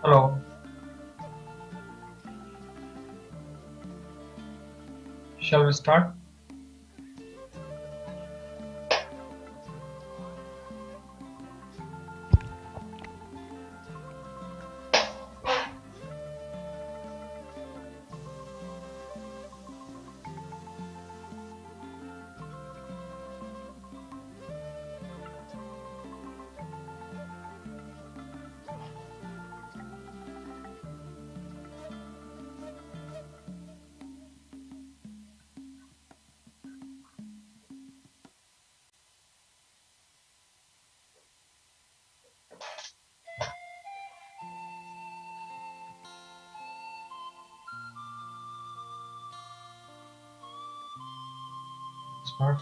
Hello, shall we start? Start.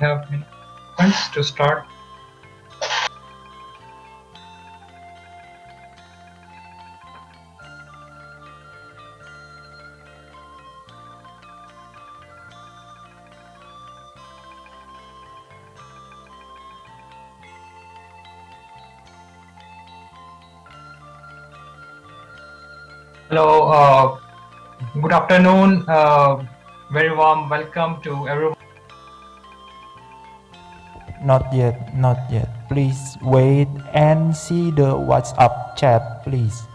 have many points to start. Hello, good afternoon. Very warm welcome to everyone. Not yet, not yet. Please wait and see the WhatsApp chat, please.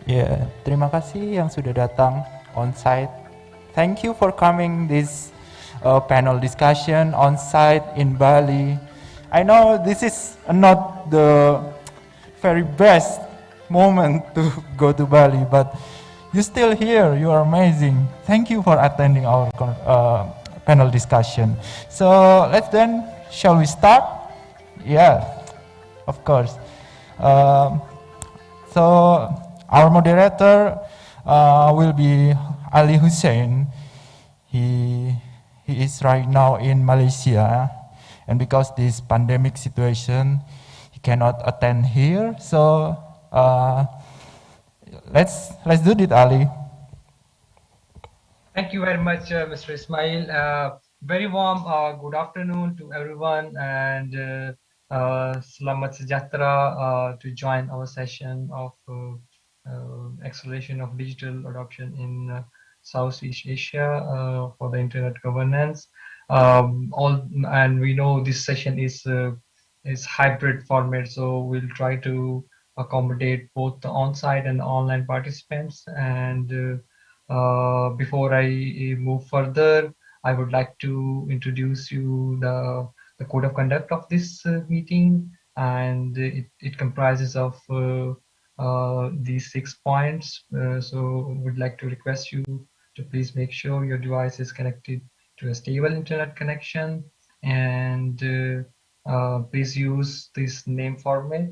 Ya, terima kasih yang sudah datang on site. Thank you for coming this panel discussion on site in Bali. I know this is not the very best moment to go to Bali, but you still here. You are amazing. Thank you for attending our panel discussion. So let's then, shall we start? Yeah, of course. Um, so our moderator will be Ali Hussein. He he is right now in Malaysia, and because this pandemic situation, he cannot attend here. So let's do it, Ali. Thank you very much, Mr. Ismail. Very warm good afternoon to everyone, and Selamat Sejahtera to join our session of acceleration of digital adoption in Southeast Asia for the internet governance. And we know this session is hybrid format, so we'll try to accommodate both the on-site and the online participants. And before I move further, I would like to introduce you the code of conduct of this meeting, and it comprises of these 6 points. So would like to request you to please make sure your device is connected to a stable internet connection, and please use this name format.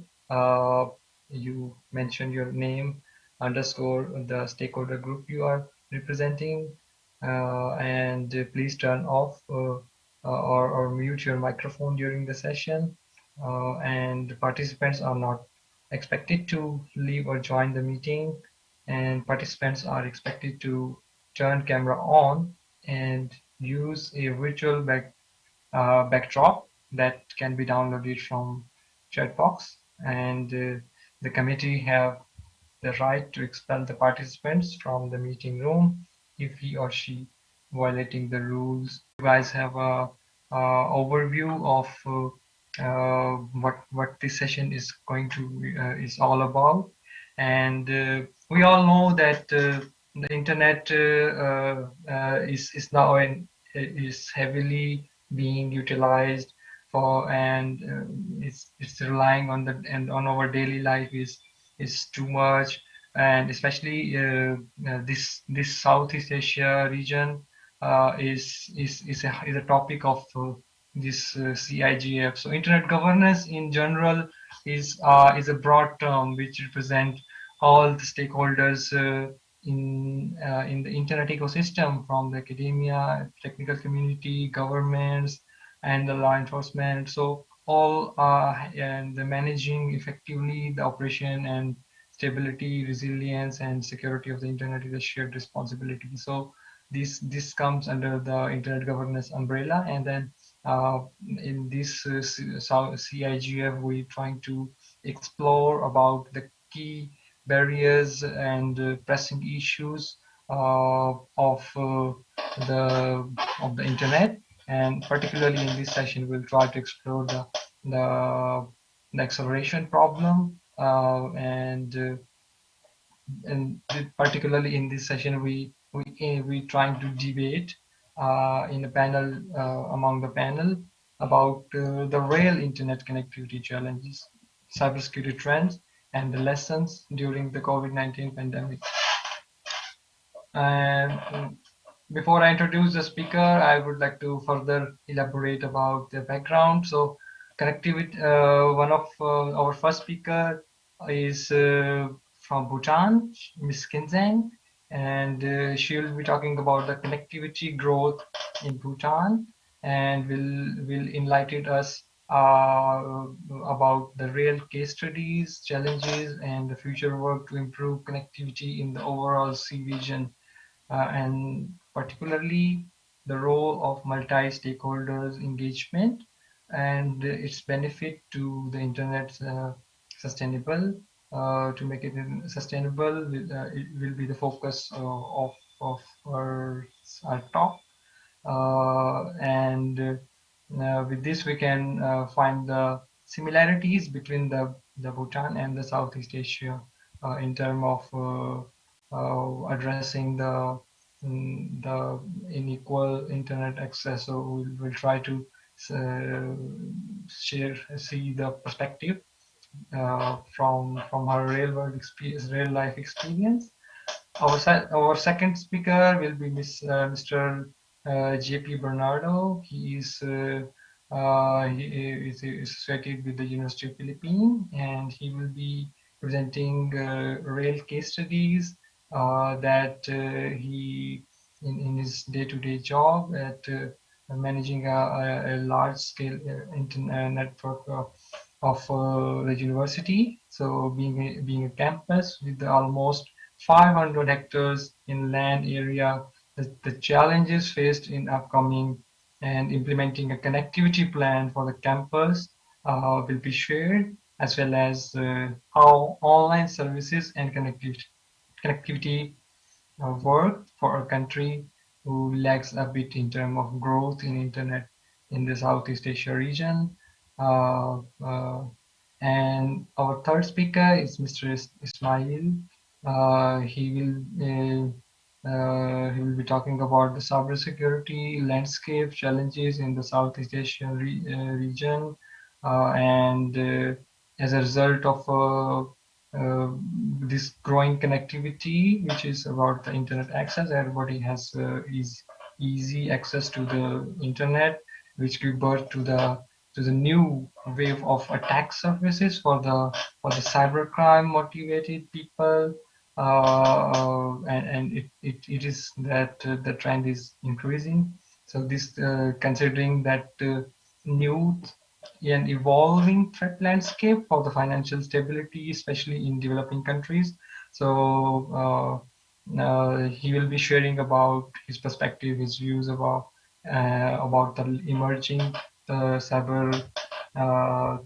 You mention your name underscore the stakeholder group you are representing, and please turn off or mute your microphone during the session, and participants are not expected to leave or join the meeting, and participants are expected to turn camera on and use a virtual backdrop that can be downloaded from Chatbox, and the committee have the right to expel the participants from the meeting room if he or she violating the rules. You guys have a overview of what this session is going to is all about, and we all know that the internet is now is heavily being utilized for, and it's relying on the and on our daily life is too much, and especially this Southeast Asia region is a topic of this CIGF. So internet governance in general is a broad term which represent all the stakeholders in the internet ecosystem, from the academia, technical community, governments, and the law enforcement. So all and the managing effectively the operation and stability, resilience, and security of the internet is a shared responsibility. So this comes under the internet governance umbrella, and then in this CIGF we trying to explore about the key barriers and pressing issues of the internet, and particularly in this session we'll try to explore the, the acceleration problem, and particularly in this session we trying to debate in a panel among the panel about the real internet connectivity challenges, cybersecurity trends, and the lessons during the COVID-19 pandemic. And before I introduce the speaker, I would like to further elaborate about the background. So connectivity, one of our first speaker is from Bhutan, Ms. Kinzeng, and she will be talking about the connectivity growth in Bhutan, and will enlighten us about the real case studies, challenges, and the future work to improve connectivity in the overall sea region, and particularly the role of multi-stakeholders engagement and its benefit to the internet sustainable. To make it sustainable, it will be the focus of our talk. And with this, we can find the similarities between the Bhutan and the Southeast Asia in terms of addressing the unequal internet access. So we'll try to see the perspective from her real life experience. Our second speaker will be Mr. J.P. Bernardo. He is associated with the University of Philippines, and he will be presenting real case studies that he in his day-to-day job at managing a large-scale network of the university. So being a campus with almost 500 hectares in land area, the challenges faced in upcoming and implementing a connectivity plan for the campus will be shared, as well as how online services and connectivity work for a country who lags a bit in terms of growth in internet in the Southeast Asia region. Uh, uh, and our third speaker is Mr. Ismail. He will be talking about the cybersecurity landscape challenges in the Southeast Asian region, and as a result of this growing connectivity, which is about the internet access. Everybody has easy access to the internet, which give birth to the new wave of attack surfaces for the cybercrime motivated people, and it is that the trend is increasing. So this considering that new an evolving threat landscape for the financial stability, especially in developing countries. So he will be sharing about his perspective, his views about the emerging cyber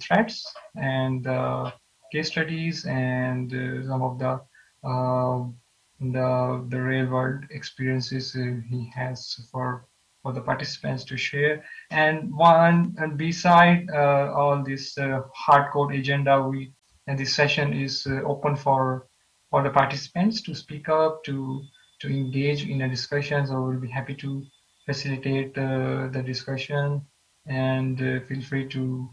threats and case studies and some of uh, the real world experiences he has for the participants to share. And beside all this hardcore agenda, we and this session is open for the participants to speak up, to engage in a discussion. So we'll be happy to facilitate the discussion, and feel free to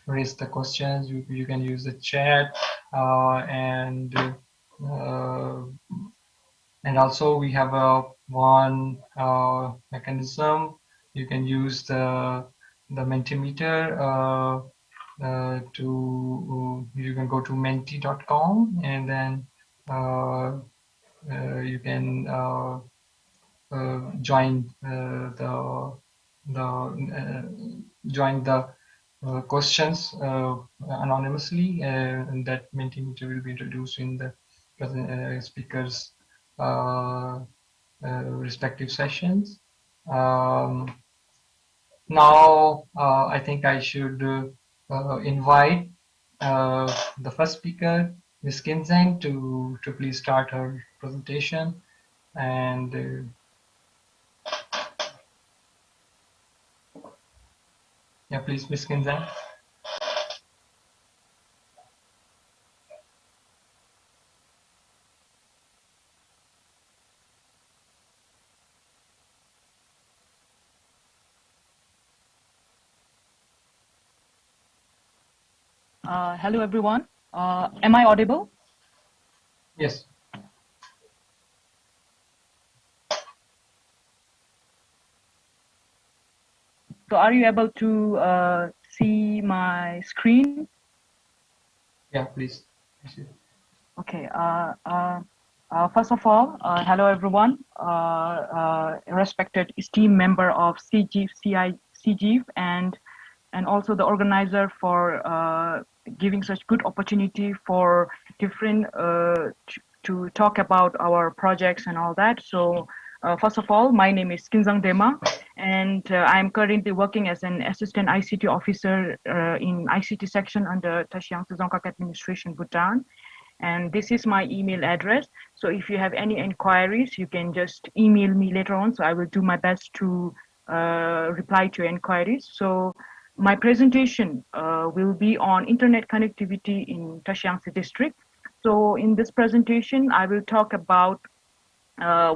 raise the questions. You can use the chat, uh, and also we have a one mechanism. You can use the Mentimeter to you can go to menti.com, and then you can join join the questions anonymously, and that Mentimeter will be introduced in the speakers uh, respective sessions. Um, Now, I think I should invite the first speaker, Ms. Kinzang, to please start her presentation. And yeah, please, Ms. Kinzang. Hello, everyone. Am I audible? Yes. So are you able to see my screen? Yeah, please. Okay. First of all, hello, everyone. Respected esteemed member of CGIF, and also the organizer for giving such good opportunity for different to talk about our projects and all that. So first of all, my name is Kinzang Dema, and I'm currently working as an assistant ICT officer in ICT section under Tashiang Sezongkak Administration, Bhutan. And this is my email address. So if you have any inquiries, you can just email me later on. So I will do my best to reply to your inquiries. So my presentation will be on internet connectivity in Tashiangsi district. So in this presentation, I will talk about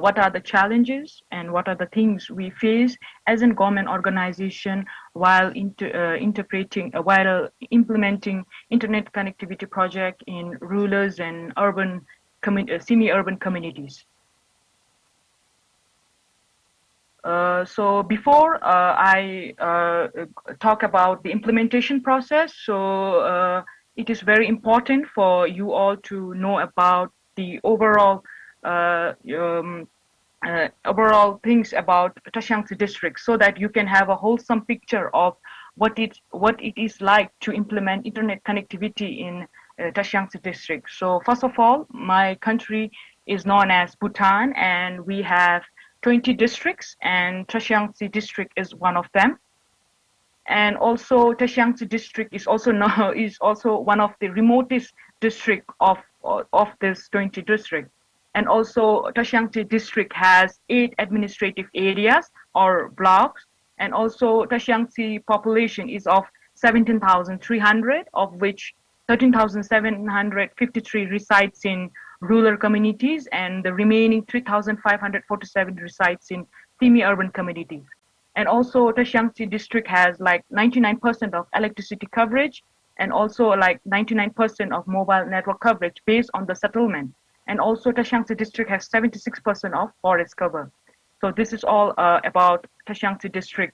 what are the challenges and what are the things we face as a government organization while while implementing internet connectivity project in rural and urban semi-urban communities. So before I talk about the implementation process, so it is very important for you all to know about the overall things about Tashiangsi district, so that you can have a wholesome picture of what it is like to implement internet connectivity in Tashiangsi district. So first of all, my country is known as Bhutan, and we have 20 districts, and Tashiangsi district is one of them. And also Tashiangsi district is also one of the remotest district of this 20 district. And also Tashiangsi district has 8 administrative areas or blocks, and also Tashiangsi population is of 17,300, of which 13,753 resides in rural communities, and the remaining 3,547 resides in semi-urban communities. And also Tashiangsi district has like 99% of electricity coverage, and also like 99% of mobile network coverage based on the settlement. And also Tashiangsi district has 76% of forest cover. So this is all about Tashiangsi district.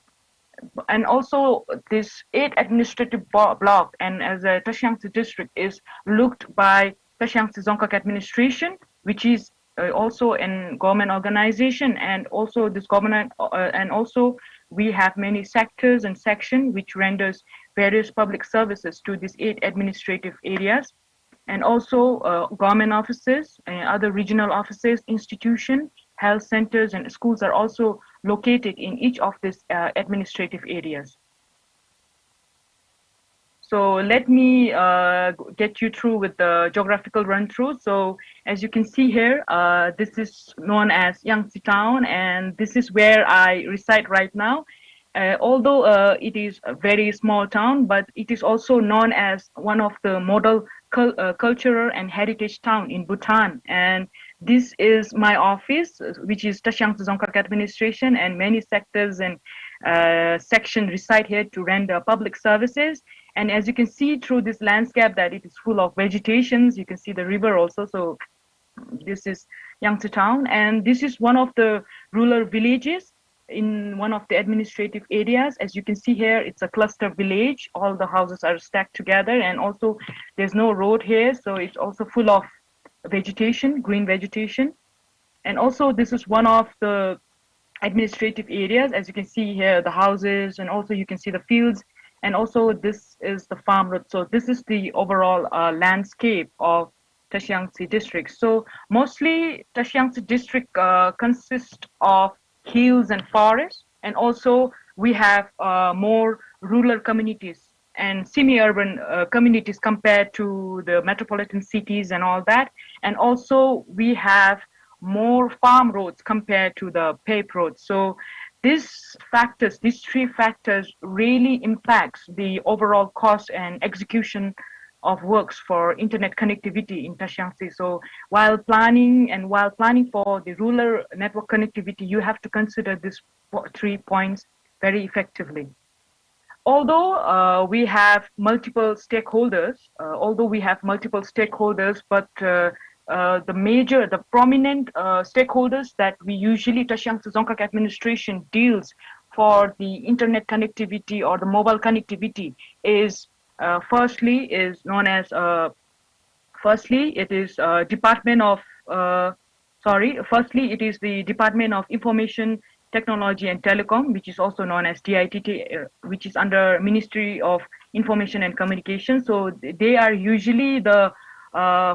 And also this 8 administrative block, and as a Tashiangsi district is looked by Tashiangsi Dzongkhag administration, which is also a government organization, and also this government and also we have many sectors and sections which renders various public services to these 8 administrative areas. And also government offices and other regional offices, institutions, health centers, and schools are also located in each of these administrative areas. So let me get you through with the geographical run through. So as you can see here, this is known as Yangtze Town, and this is where I reside right now. Although it is a very small town, but it is also known as one of the model cultural and heritage town in Bhutan. And this is my office, which is Tashiangsi Dzongkhag administration, and many sectors and sections reside here to render public services. And as you can see through this landscape that it is full of vegetations, you can see the river also. So this is Yangtze Town, and this is one of the rural villages in one of the administrative areas. As you can see here, it's a cluster village. All the houses are stacked together, and also there's no road here, so it's also full of vegetation, green vegetation. And also this is one of the administrative areas. As you can see here, the houses, and also you can see the fields, and also this is the farm road. So this is the overall landscape of Tashiangsi district. So mostly Tashiangsi district consists of hills and forests, and also we have more rural communities and semi-urban communities compared to the metropolitan cities and all that. And also we have more farm roads compared to the paved roads. So these 3 factors really impacts the overall cost and execution of works for internet connectivity in Tashiangsi. So while planning for the rural network connectivity, you have to consider these 3 points very effectively. Although we have multiple stakeholders, but the prominent stakeholders that we usually Tashiangsi Dzongkhag administration deals for the internet connectivity or the mobile connectivity is firstly it is the Department of Information Technology and Telecom, which is also known as DITT, which is under Ministry of Information and Communication. So they are usually the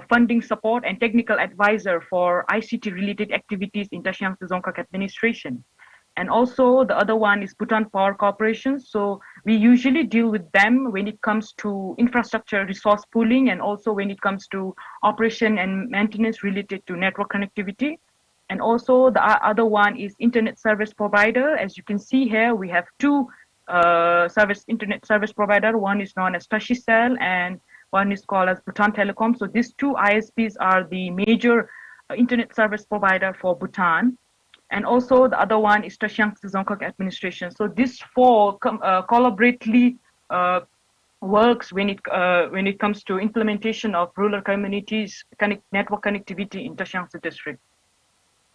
funding support and technical advisor for ICT related activities in Tashiangsi Dzongkhag administration. And also the other one is Bhutan Power Corporation. So we usually deal with them when it comes to infrastructure resource pooling, and also when it comes to operation and maintenance related to network connectivity. And also the other one is internet service provider. As you can see here, we have 2 internet service provider. One is known as Tashicel, and one is called as Bhutan Telecom. So these two ISPs are the major internet service provider for Bhutan. And also the other one is Tashiangsi Dzongkhag administration. So these four collaboratively works when it comes to implementation of rural communities network connectivity in Tashiangsi district.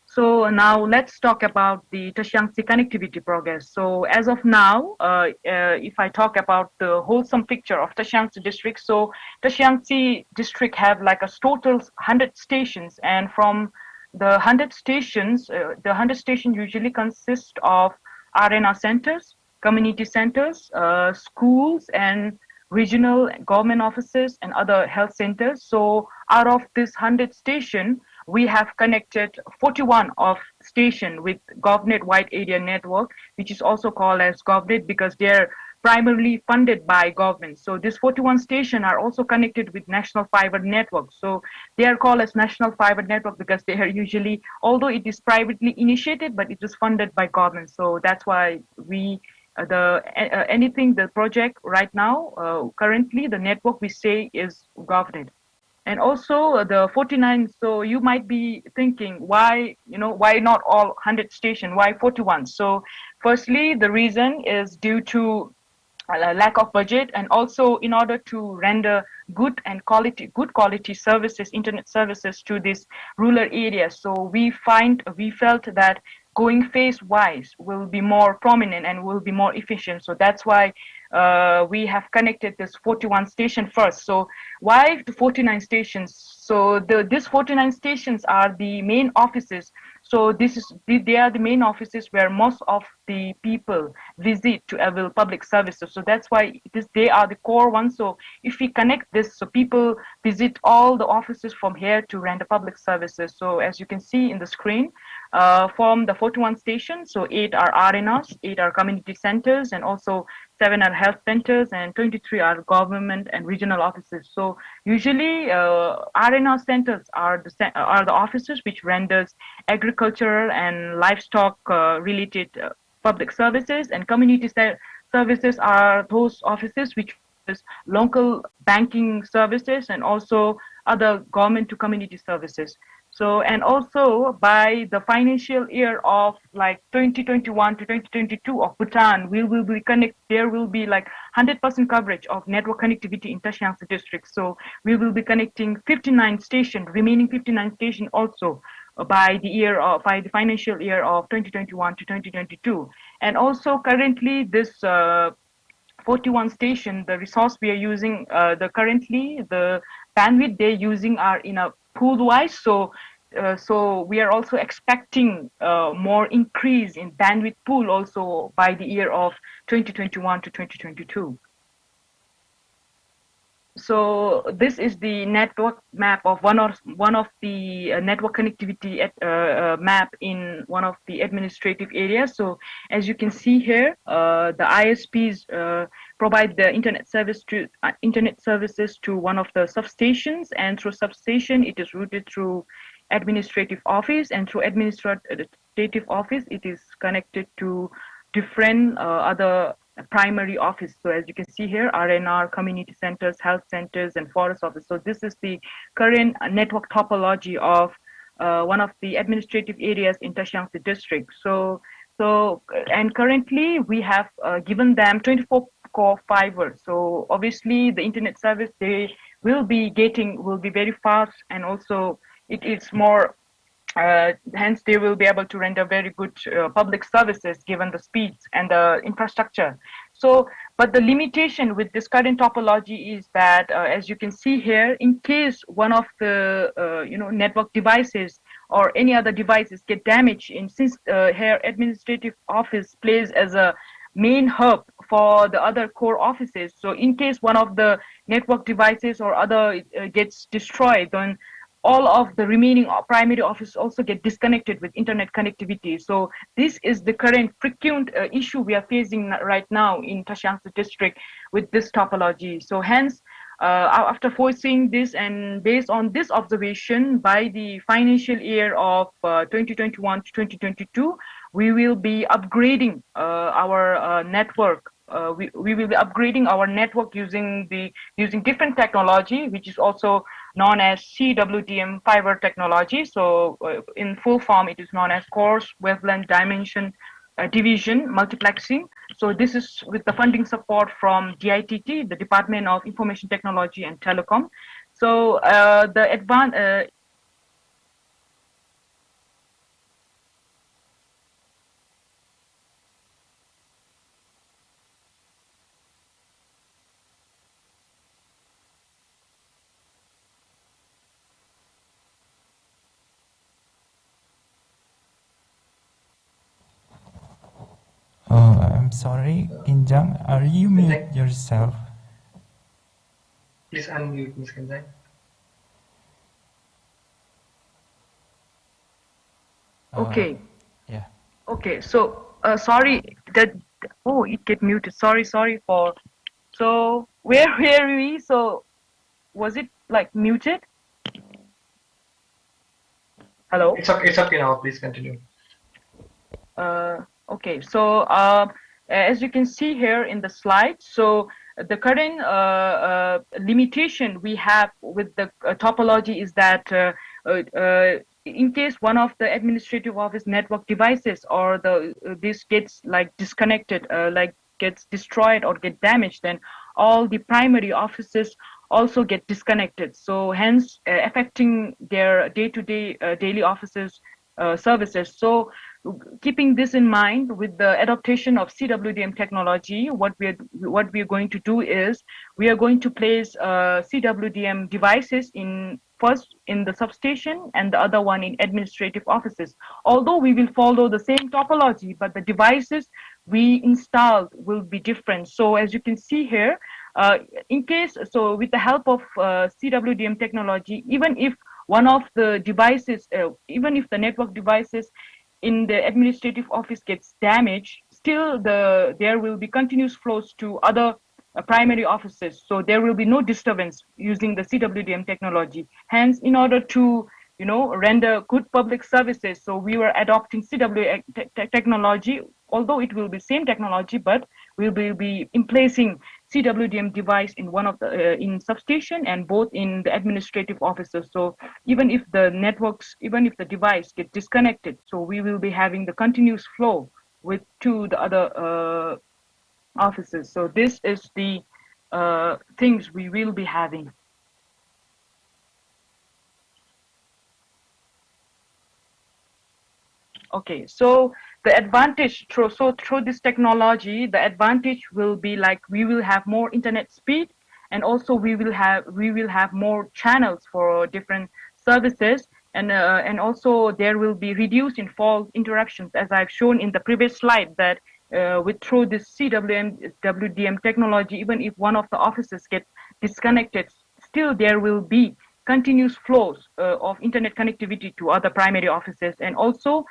So now let's talk about the Tashiangsi connectivity progress. So as of now, if I talk about the wholesome picture of Tashiangsi district, so Tashiangsi district have like a total 100 stations, and from the 100 stations, the 100 stations usually consist of RNR centers, community centers, schools, and regional government offices and other health centers. So out of this 100 station, we have connected 41 of station with GovNet wide area network, which is also called as GovNet because they're primarily funded by government. So these 41 stations are also connected with national fiber network. So they are called as national fiber network because they are usually, although it is privately initiated, but it is funded by government. So that's why we the project right now, currently the network we say is GovNet. And also the 49, so you might be thinking why not all 100 station, why 41? So firstly, the reason is due to a lack of budget, and also in order to render good quality services, internet services to this rural areas. So we felt that going phase wise will be more prominent and will be more efficient. So that's why we have connected this 41 station first. So why the 49 stations? So these 49 stations are the main offices. So they are the main offices where most of the people visit to avail public services. So that's why they are the core ones. So if we connect this, so people visit all the offices from here to render public services. So as you can see in the screen, from the 41 stations, so 8 are RNRs, 8 are community centers, and also 7 are health centers, and 23 are government and regional offices. So usually RNR centers are the offices which renders agricultural and livestock related public services, and community services are those offices which is local banking services and also other government to community services. So, and also by the financial year of like 2021 to 2022 of Bhutan, there will be like 100% coverage of network connectivity in Tashiangsi district. So we will be connecting 59 stations, remaining 59 stations also by the financial year of 2021 to 2022. And also currently this 41 station, the resource we are using, the bandwidth they're using are in a pool wise. So we are also expecting more increase in bandwidth pool also by the year of 2021 to 2022. So this is the network map of one of the network connectivity map in one of the administrative areas. So as you can see here, the ISPs provide the internet services to one of the substations, and through substation it is routed through administrative office, and through administrative office it is connected to different other primary office. So as you can see here, RNR, community centers, health centers, and forest office. So this is the current network topology of one of the administrative areas in Tashiangsi district. And currently we have given them 24 core fiber. So obviously the internet service they will be very fast, and also it is more hence they will be able to render very good public services given the speeds and the infrastructure. So, but the limitation with this current topology is that, as you can see here, in case one of the network devices or any other devices get damaged, since here administrative office plays as a main hub for the other core offices. So in case one of the network devices or other gets destroyed, then all of the remaining primary offices also get disconnected with internet connectivity. So this is the current frequent issue we are facing right now in Tashiangsi district with this topology. So hence, after foreseeing this and based on this observation, by the financial year of 2021 to 2022, we will be upgrading our network we will be upgrading our network using different technology, which is also known as CWDM fiber technology. So in full form, it is known as coarse wavelength dimension division multiplexing. So this is with the funding support from DITT, the Department of Information Technology and Telecom. So the advanced Oh, I'm sorry, Kinjang. Are you mute yourself? Please unmute, Ms. Kinjang. Okay. Yeah. Okay. So sorry that it get muted. Sorry for. So where were we? So was it like muted? Hello. It's okay now. Please continue. Okay, so as you can see here in the slide, so the current limitation we have with the topology is that in case one of the administrative office network devices or this gets like disconnected, like gets destroyed or get damaged, then all the primary offices also get disconnected. So hence affecting their day-to-day daily offices services. So keeping this in mind, with the adaptation of CWDM technology, what we are going to do is we are going to place CWDM devices first in the substation and the other one in administrative offices. Although we will follow the same topology, but the devices we installed will be different. So as you can see here, with the help of CWDM technology, even if one of the devices, even if the network devices in the administrative office gets damaged, still there will be continuous flows to other primary offices. So there will be no disturbance using the CWDM technology. Hence, in order to render good public services, so we were adopting CWDM technology, although it will be same technology, but we will be in placing CWDM device in one of the in substation and both in the administrative offices. So even if the device get disconnected, so we will be having the continuous flow to the other offices. So this is the things we will be having. Okay, so the advantage through this technology, the advantage will be like we will have more internet speed, and also we will have more channels for different services, and also there will be reduced in false interruptions, as I've shown in the previous slide, that through this CWDM technology, even if one of the offices get disconnected, still there will be continuous flows of internet connectivity to other primary offices. And also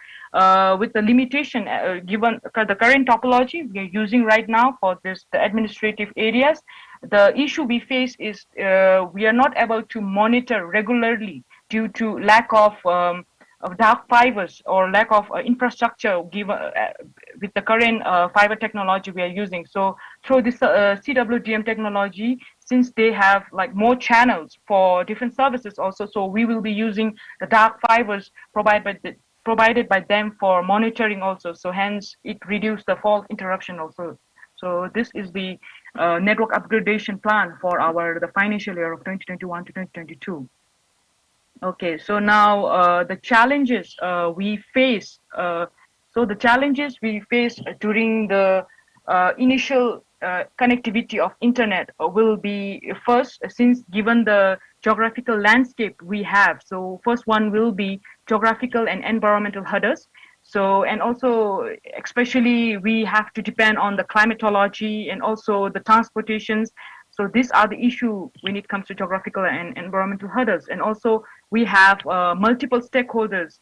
with the limitation given the current topology we are using right now for the administrative areas, the issue we face is we are not able to monitor regularly due to lack of dark fibers or lack of infrastructure given with the current fiber technology we are using. So through this CWDM technology, since they have like more channels for different services also, so we will be using the dark fibers provided by them for monitoring also. So hence it reduced the false interruption also. So this is the network upgradation plan for the financial year of 2021 to 2022. Okay, so now the challenges we face. So the challenges we face during the initial connectivity of internet will be first, since given the geographical landscape we have. So first one will be geographical and environmental hurdles. So, and also especially we have to depend on the climatology and also the transportations. So these are the issue when it comes to geographical and environmental hurdles. And also we have multiple stakeholders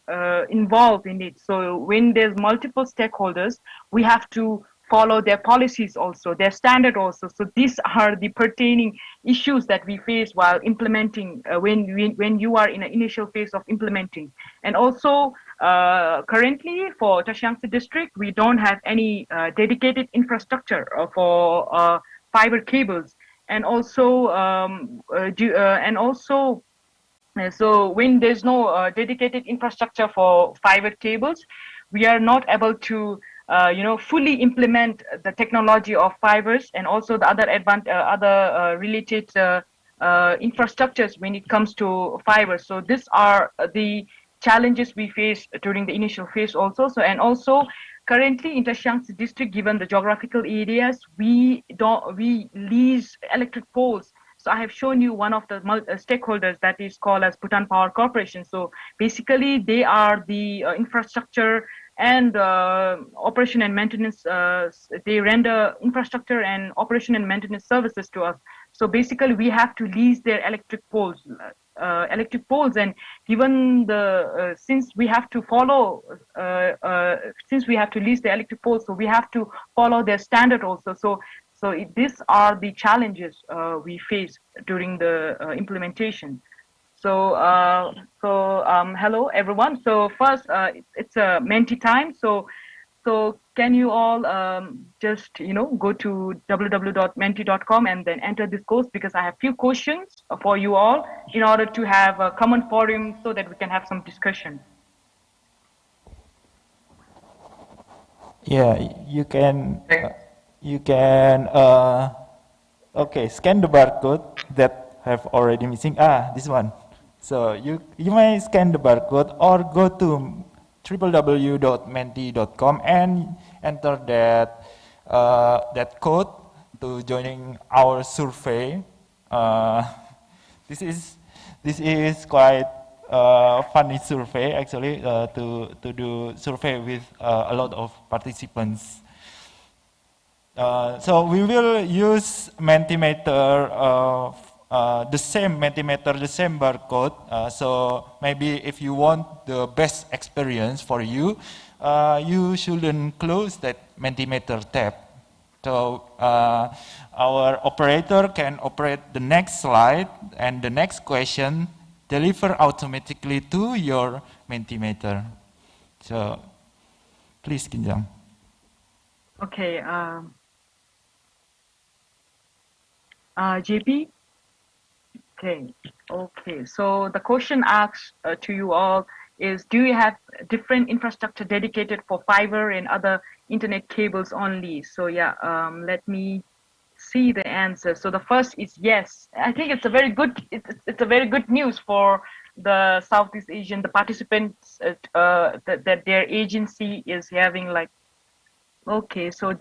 involved in it. So when there's multiple stakeholders, we have to follow their policies also, their standard also. So these are the pertaining issues that we face while implementing when you are in an initial phase of implementing. And also Currently, for Tashiangsi district, we don't have any dedicated infrastructure for fiber cables, and also so when there's no dedicated infrastructure for fiber cables, we are not able to fully implement the technology of fibers and also the other related infrastructures when it comes to fiber. So these are the challenges we face during the initial phase also. So, and also currently in Tashiangsi district, given the geographical areas, we lease electric poles. So I have shown you one of the stakeholders that is called as Bhutan Power Corporation. So basically they are the infrastructure and operation and maintenance. They render infrastructure and operation and maintenance services to us. So basically we have to lease their electric poles. And given the since we have to follow since we have to lease the electric poles, so we have to follow their standard also. So these are the challenges we face during the implementation. Hello everyone. So first, it's a Menti time. So can you all just go to www.menti.com and then enter this course, because I have few questions for you all in order to have a common forum so that we can have some discussion. Yeah, you can okay, scan the barcode that have already missing. This one. So you may scan the barcode or go to www.menti.com and enter that code to joining our survey. This is quite funny survey actually, to do survey with a lot of participants. So we will use Mentimeter, the same Mentimeter, the same barcode. So maybe if you want the best experience for you, you shouldn't close that Mentimeter tab. So our operator can operate the next slide and the next question deliver automatically to your Mentimeter. So please, Kinjang. Okay. JP. Okay. So the question asked to you all is, do you have different infrastructure dedicated for fiber and other internet cables only? So yeah, let me see the answer. So the first is yes. I think it's a very good news for the Southeast Asian, the participants that their agency is having like. Okay, so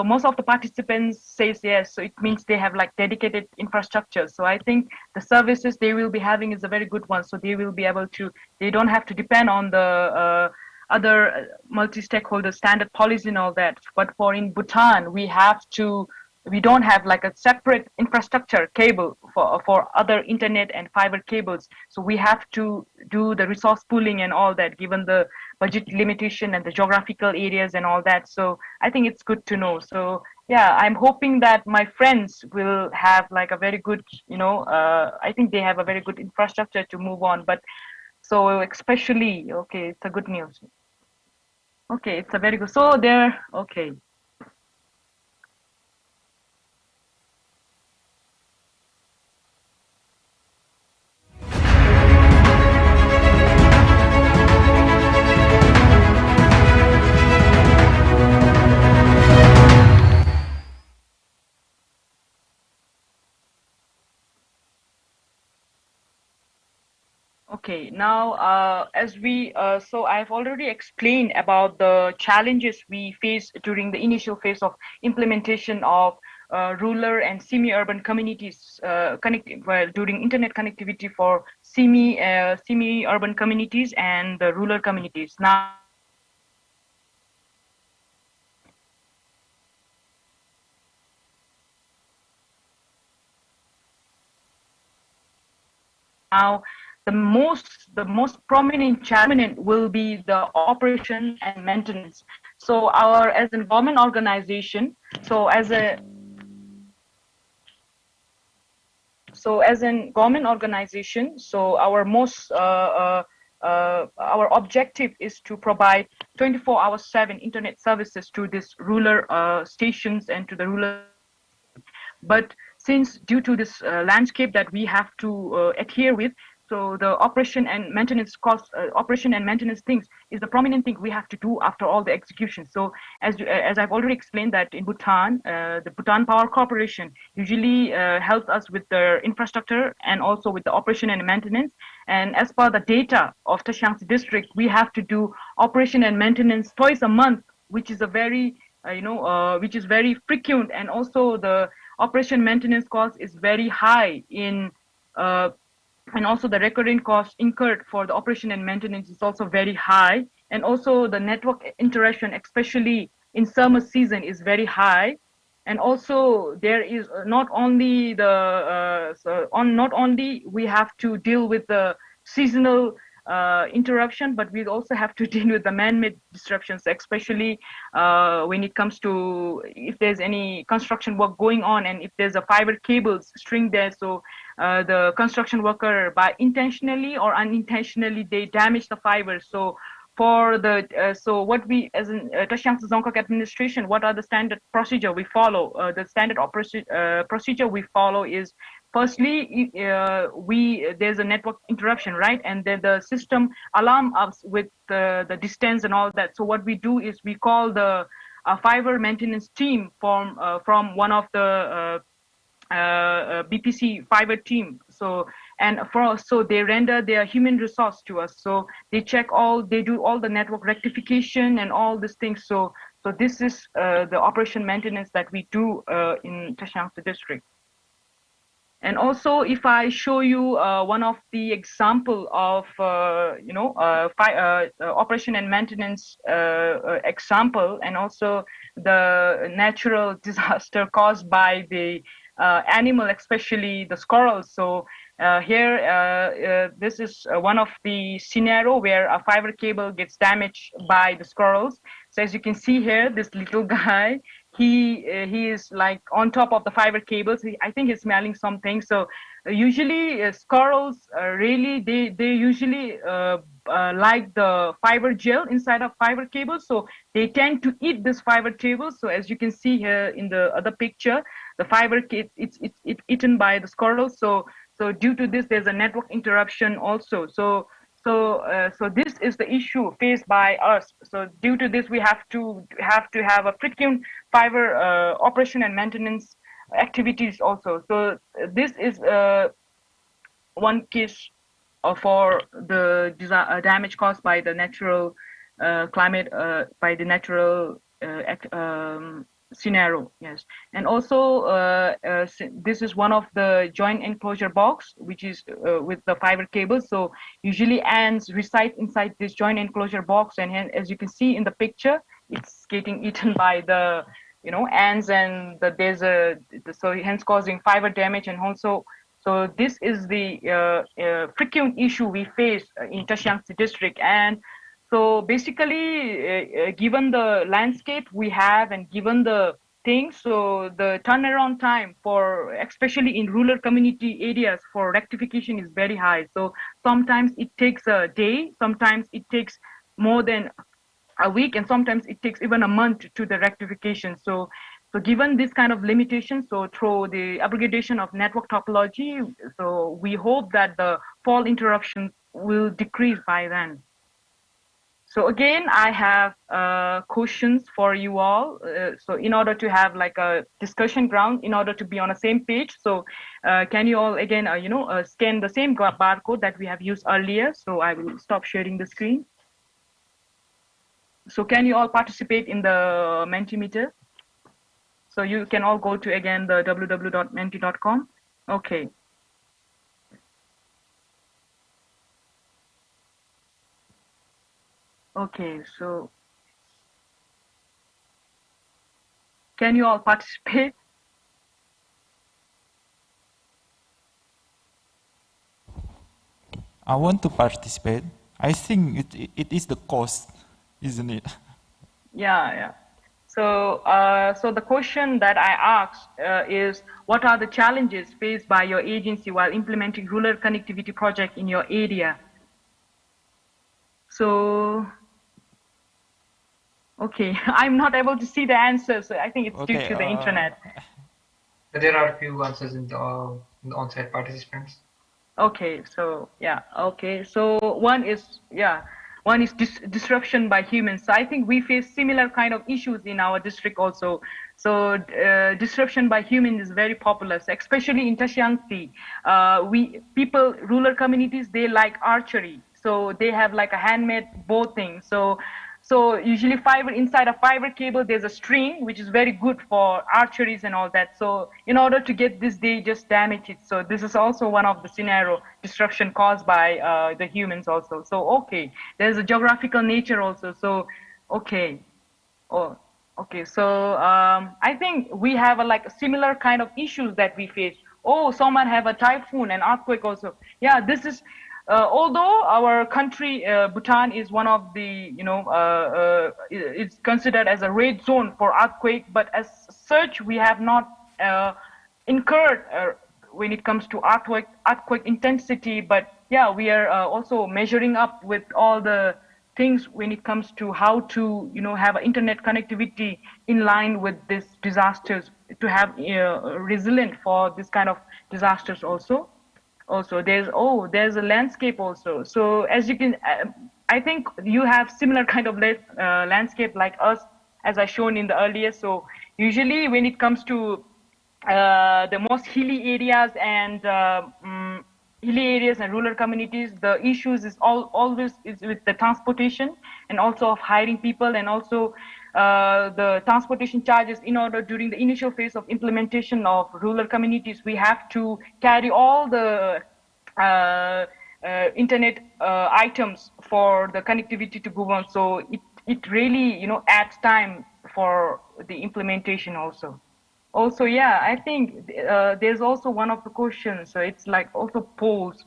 most of the participants says yes, so it means they have like dedicated infrastructure. So I think the services they will be having is a very good one. So they will be able to, they don't have to depend on the other multi-stakeholder standard policy and all that. But for in Bhutan, we don't have like a separate infrastructure cable for other internet and fiber cables. So we have to do the resource pooling and all that, given the budget limitation and the geographical areas and all that. So I think it's good to know. So yeah, I'm hoping that my friends will have like a very good, I think they have a very good infrastructure to move on. But so especially, okay, it's a good news. Okay, it's a very good. So there, okay. Okay, now so I've already explained about the challenges we face during the initial phase of implementation of rural and semi-urban communities during internet connectivity for semi-urban communities and the rural communities. Now, the most prominent challenge will be the operation and maintenance. So as a government organization, as a government organization, so our most our objective is to provide 24/7 internet services to these rural stations and to the rural. But since due to this landscape that we have to adhere with, so the operation and maintenance costs, operation and maintenance things is the prominent thing we have to do after all the execution. So as I've already explained that in Bhutan, the Bhutan Power Corporation usually helps us with the infrastructure and also with the operation and maintenance. And as per the data of Tashiangsi district, we have to do operation and maintenance twice a month, which is a very which is very frequent, and also the operation maintenance cost is very high in and also the recurring cost incurred for the operation and maintenance is also very high, and also the network interaction, especially in summer season, is very high. And also there is not only the not only we have to deal with the seasonal interruption, but we also have to deal with the man-made disruptions, especially when it comes to if there's any construction work going on and if there's a fiber cables string there. So the construction worker, by intentionally or unintentionally, they damage the fiber. So for the so what we as in Tashiangsi Dzongkhag administration, what are the standard procedure we follow? The standard procedure we follow is, firstly, there's a network interruption, right? And then the system alarm us with the distance and all that. So what we do is we call the fiber maintenance team from one of the BPC fiber team. So so they render their human resource to us. So they do all the network rectification and all these things. So this is the operation maintenance that we do in Tashiangsi district. And also, if I show you one of the example of operation and maintenance example, and also the natural disaster caused by the animal, especially the squirrels. So here, this is one of the scenario where a fiber cable gets damaged by the squirrels. So as you can see here, this little guy, he is like on top of the fiber cables. I think he's smelling something. So usually squirrels really they usually like the fiber gel inside of fiber cables. So they tend to eat this fiber cables. So as you can see here in the other picture, the fiber it's eaten by the squirrels. So due to this, there's a network interruption also. So this is the issue faced by us. So due to this, we have to have a frequent fiber operation and maintenance activities also. So this is one case for the damage caused by the natural climate, by the natural scenario. Yes. And also this is one of the joint enclosure box, which is with the fiber cables. So usually ants reside inside this joint enclosure box, and as you can see in the picture, it's getting eaten by the ants, and so hence causing fiber damage. And also, so this is the frequent issue we face in Tashiangsi district. And so basically, given the landscape we have and given the things, so the turnaround time for, especially in rural community areas, for rectification is very high. So sometimes it takes a day, sometimes it takes more than a week, and sometimes it takes even a month to the rectification. So given this kind of limitation, so through the upgradation of network topology, so we hope that the fault interruptions will decrease by then. So again, I have questions for you all. So in order to have like a discussion ground, in order to be on the same page, so can you all again, scan the same barcode that we have used earlier? So I will stop sharing the screen. So can you all participate in the Mentimeter? So you can all go to again the www.menti.com. Okay. Okay, so can you all participate? I want to participate. I think it is the cost, isn't it? Yeah. So so the question that I asked is, what are the challenges faced by your agency while implementing rural connectivity project in your area? So, okay, I'm not able to see the answer, so I think it's due Okay. to the internet. There are a few answers in the on-site participants. Okay, so yeah, okay, so one is disruption by humans. So I think we face similar kind of issues in our district also. So disruption by humans is very popular, so especially in Tashiangsi. Rural communities, they like archery, so they have like a handmade bow thing. So usually inside a fiber cable, there's a string, which is very good for archeries and all that. So in order to get this, they just damage it. So this is also one of the scenario destruction caused by the humans also. So, okay, there's a geographical nature also. So, okay. Oh, okay. So I think we have like a similar kind of issues that we face. Oh, someone have a typhoon and earthquake also. Yeah, this is. Although our country, Bhutan, is one of the, it's considered as a red zone for earthquake, but as such, we have not incurred when it comes to earthquake intensity. But yeah, we are also measuring up with all the things when it comes to how to have internet connectivity in line with these disasters, to have resilient for this kind of disasters also. There's a landscape also. So as you can I think you have similar kind of landscape like us, as I shown in the earlier. So usually when it comes to the most hilly areas and rural communities, the issues is always is with the transportation and also of hiring people, and also the transportation charges. In order, during the initial phase of implementation of rural communities, we have to carry all the uh, internet items for the connectivity to go on. So it really adds time for the implementation also. Yeah, I think there's also one of the questions, so it's like also polls.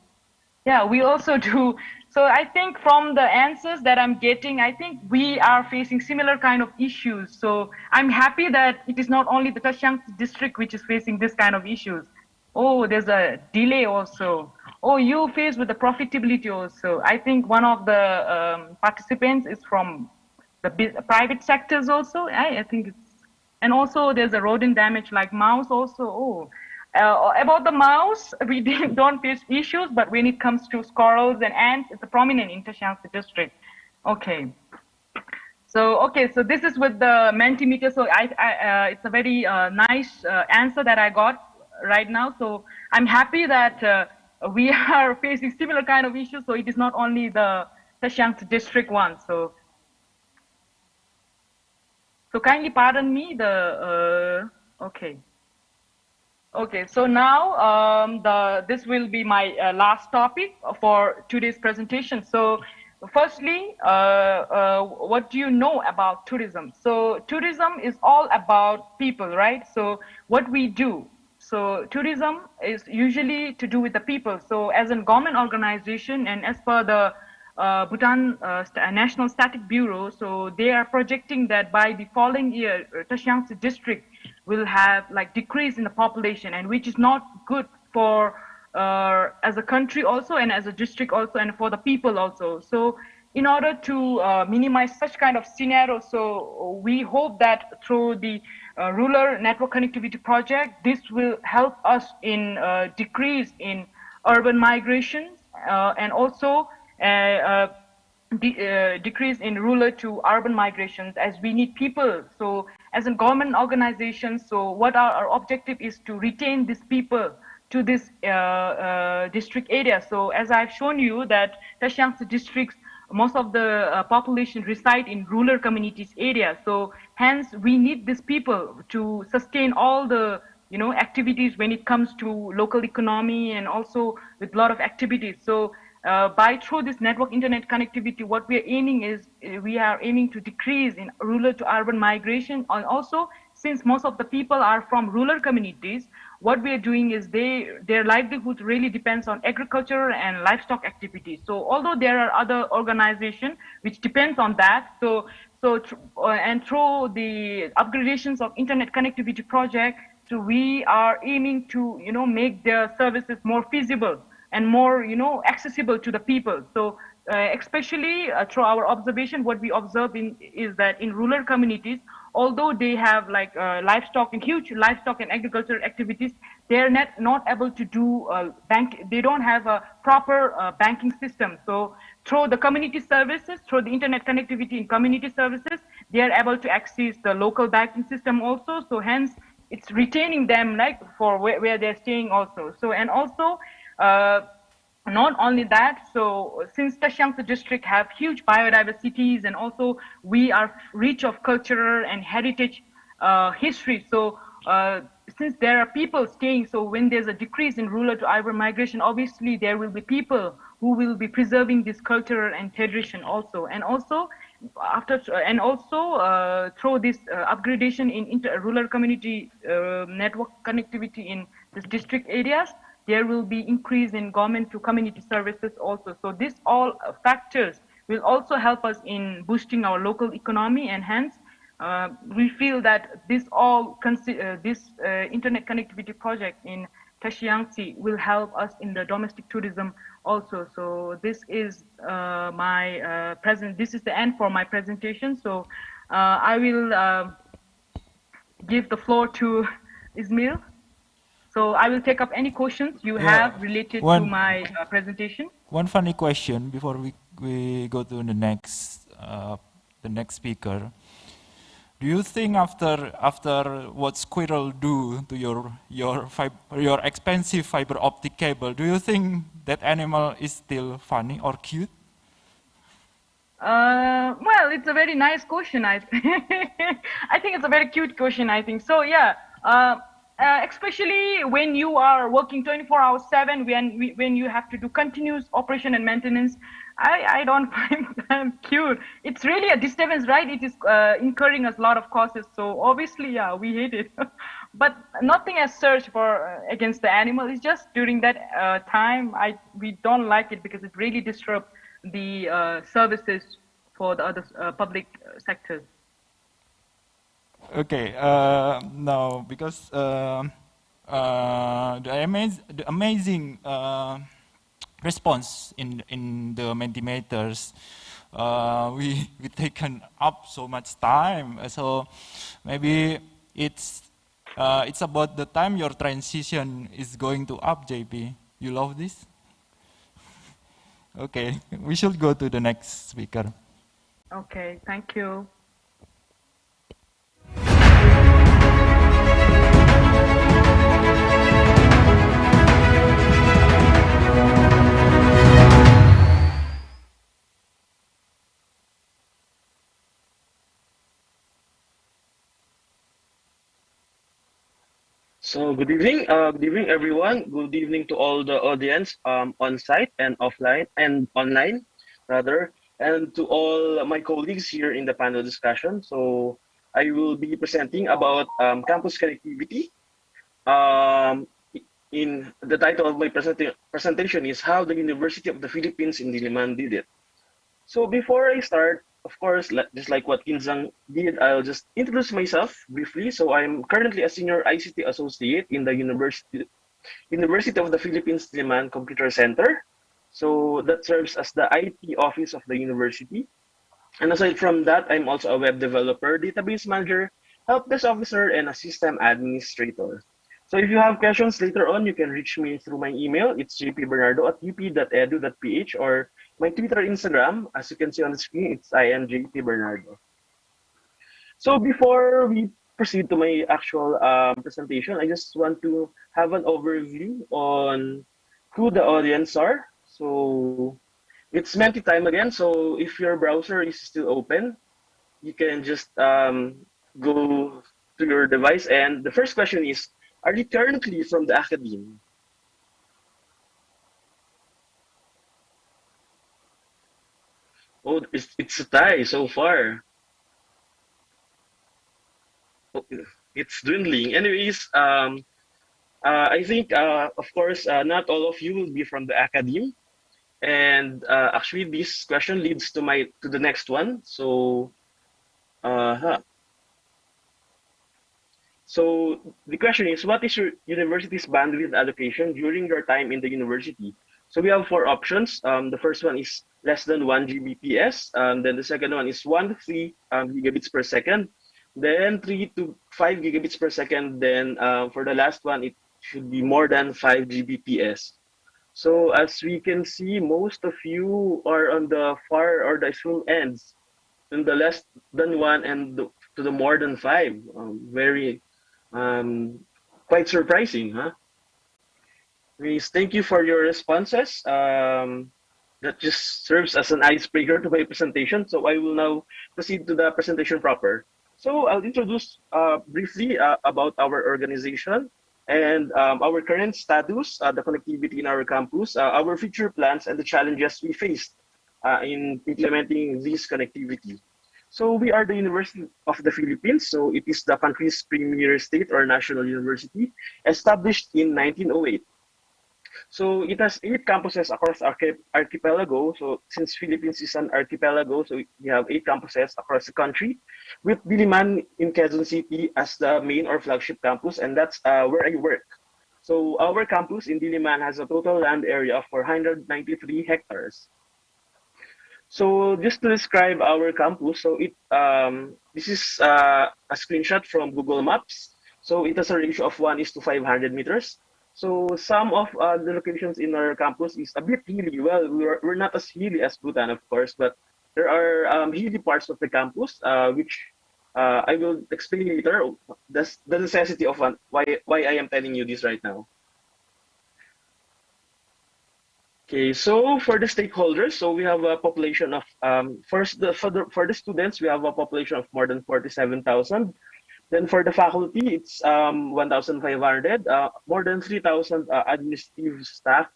Yeah, we also do. So I think from the answers that I'm getting, I think we are facing similar kind of issues. So I'm happy that it is not only the Tashiang district which is facing this kind of issues. Oh, there's a delay also. Oh, you face with the profitability also. I think one of the participants is from the private sectors also. I think it's, and also there's a rodent damage like mouse also. Oh, about the mouse, we don't face issues, but when it comes to squirrels and ants, it's a prominent in Tashiangsi district. Okay. So this is with the Mentimeter. So it's a very nice answer that I got right now. So I'm happy that we are facing similar kind of issues. So it is not only the Tashiangsi district one. So kindly pardon me okay. Okay, so now this will be my last topic for today's presentation. So firstly, what do you know about tourism? So tourism is all about people, right? So what we do. So tourism is usually to do with the people. So as a government organization and as per the Bhutan National Static Bureau, so they are projecting that by the following year, Tashiangsi district will have like decrease in the population, and which is not good for as a country also, and as a district also, and for the people also. So in order to minimize such kind of scenario, so we hope that through the rural network connectivity project, this will help us in decrease in urban migrations and also decrease in rural to urban migrations, as we need people. So as a government organization, so what our objective is to retain these people to this district area. So as I've shown you that Tashiangsi districts, most of the population reside in rural communities area. So hence we need these people to sustain all the activities when it comes to local economy, and also with a lot of activities. So by through this network internet connectivity, what we are aiming is we are aiming to decrease in rural to urban migration. And also, since most of the people are from rural communities, what we are doing is their livelihood really depends on agriculture and livestock activities. So although there are other organizations which depends on that, and through the upgradations of internet connectivity project, so we are aiming to make their services more feasible, and more, accessible to the people. So especially through our observation, what we observe is that in rural communities, although they have like livestock and huge livestock and agricultural activities, they are not able to do bank. They don't have a proper banking system. So through the community services, through the internet connectivity in community services, they are able to access the local banking system also. So hence, it's retaining them like for where they're staying also. So and also. Not only that, so since Tashiangsa district have huge biodiversities, and also we are rich of cultural and heritage history. So since there are people staying, so when there's a decrease in rural to urban migration, obviously there will be people who will be preserving this culture and tradition also. And also through this upgradation in rural community network connectivity in this district areas, there will be increase in government to community services also. So these all factors will also help us in boosting our local economy, and hence we feel that this internet connectivity project in Tashiangsi will help us in the domestic tourism also. So this is this is the end for my presentation. So I will give the floor to Ismail. So I will take up any questions you have related to my presentation. One funny question before we go to the next speaker. Do you think after what Squirrel do to your expensive fiber optic cable, do you think that animal is still funny or cute? Well, it's a very nice question. I think it's a very cute question. I think so. Yeah. Especially when you are working 24 hours 7, when you have to do continuous operation and maintenance, I don't find them cute. It's really a disturbance, right? It is incurring us a lot of costs. So obviously, yeah, we hate it. But nothing as such for against the animal. It's just during that time, we don't like it because it really disrupts the services for the other public sectors. Okay, no, because the amazing response in the Mentimeters, we taken up so much time. So maybe it's about the time your transition is going to up, JP. You love this? Okay, we should go to the next speaker. Okay, thank you. So good evening, everyone. Good evening to all the audience on site and offline and online, rather, and to all my colleagues here in the panel discussion. So I will be presenting about campus connectivity. In the title of my presentation is How the University of the Philippines in Diliman Did It. So before I start, of course, just like what Kinzang did, I'll just introduce myself briefly. So I'm currently a senior ICT associate in the University of the Philippines Diliman Computer Center. So that serves as the IT office of the university. And aside from that, I'm also a web developer, database manager, help desk officer, and a system administrator. So if you have questions later on, you can reach me through my email. It's jpbernardo@up.edu.ph, or my Twitter, Instagram. As you can see on the screen, it's IMJPBernardo. So before we proceed to my actual presentation, I just want to have an overview on who the audience are. So it's Menti time again. So if your browser is still open, you can just go to your device. And the first question is, are you currently from the academy? Oh, it's a tie so far. Oh, it's dwindling. Anyways, I think, of course, not all of you will be from the academy. And actually, this question leads to the next one. So, So the question is, what is your university's bandwidth allocation during your time in the university? So we have four options. The first one is less than 1 Gbps. Then the second one is 1 to 3 gigabits per second. Then 3 to 5 gigabits per second. Then for the last one, it should be more than 5 Gbps. So as we can see, most of you are on the far or the extreme ends, in the less than 1 and to the more than 5. Very quite surprising, huh? Please, thank you for your responses. That just serves as an icebreaker to my presentation. So I will now proceed to the presentation proper. So I'll introduce briefly about our organization and our current status, the connectivity in our campus, our future plans, and the challenges we faced in implementing this connectivity. So we are the University of the Philippines. So it is the country's premier state or national university, established in 1908. So it has 8 campuses across archipelago. So since Philippines is an archipelago, so we have 8 campuses across the country, with Diliman in Quezon City as the main or flagship campus, and that's where I work. So our campus in Diliman has a total land area of 493 hectares. So just to describe our campus, so this is a screenshot from Google Maps. So it has a ratio of 1:500 meters. So some of the locations in our campus is a bit hilly. Well, we're not as hilly as Bhutan, of course, but there are hilly parts of the campus, which I will explain later. That's the necessity of why I am telling you this right now. Okay, so for the stakeholders, so we have a population of for the students, we have a population of more than 47,000. Then for the faculty, it's 1,500, more than 3,000 administrative staff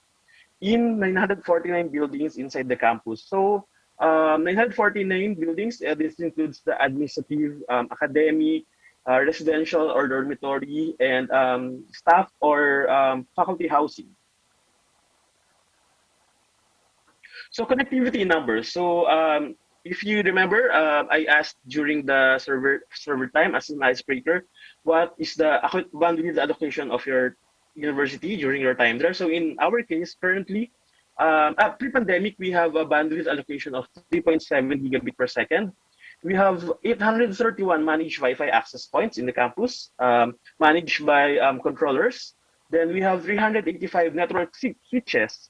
in 949 buildings inside the campus. So 949 buildings, this includes the administrative, academic, residential or dormitory, and staff or faculty housing. So connectivity numbers. So if you remember, I asked during the server time as an icebreaker, what is the bandwidth allocation of your university during your time there? So in our case, currently, pre-pandemic, we have a bandwidth allocation of 3.7 gigabit per second. We have 831 managed Wi-Fi access points in the campus, managed by controllers. Then we have 385 network switches,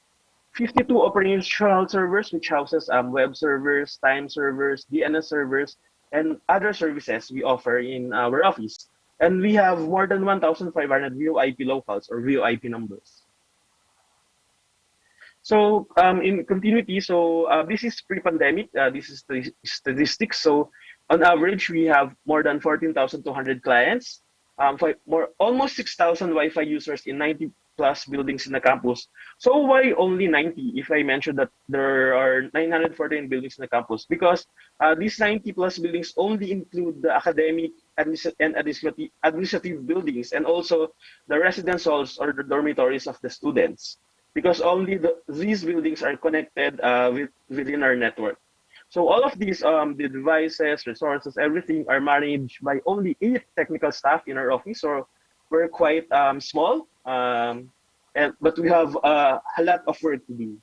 52 operational servers, which houses web servers, time servers, DNS servers, and other services we offer in our office. And we have more than 1,500 VoIP locals or VoIP numbers. So in continuity, so this is pre-pandemic. This is the statistics. So on average, we have more than 14,200 clients, almost 6,000 Wi-Fi users in 90 plus buildings in the campus. So why only 90 if I mentioned that there are 914 buildings in the campus? Because these 90 plus buildings only include the academic and administrative buildings, and also the residence halls or the dormitories of the students, because only these buildings are connected within our network. So all of these, the devices, resources, everything are managed by only 8 technical staff in our office. So we're quite small, but we have a lot of work to do.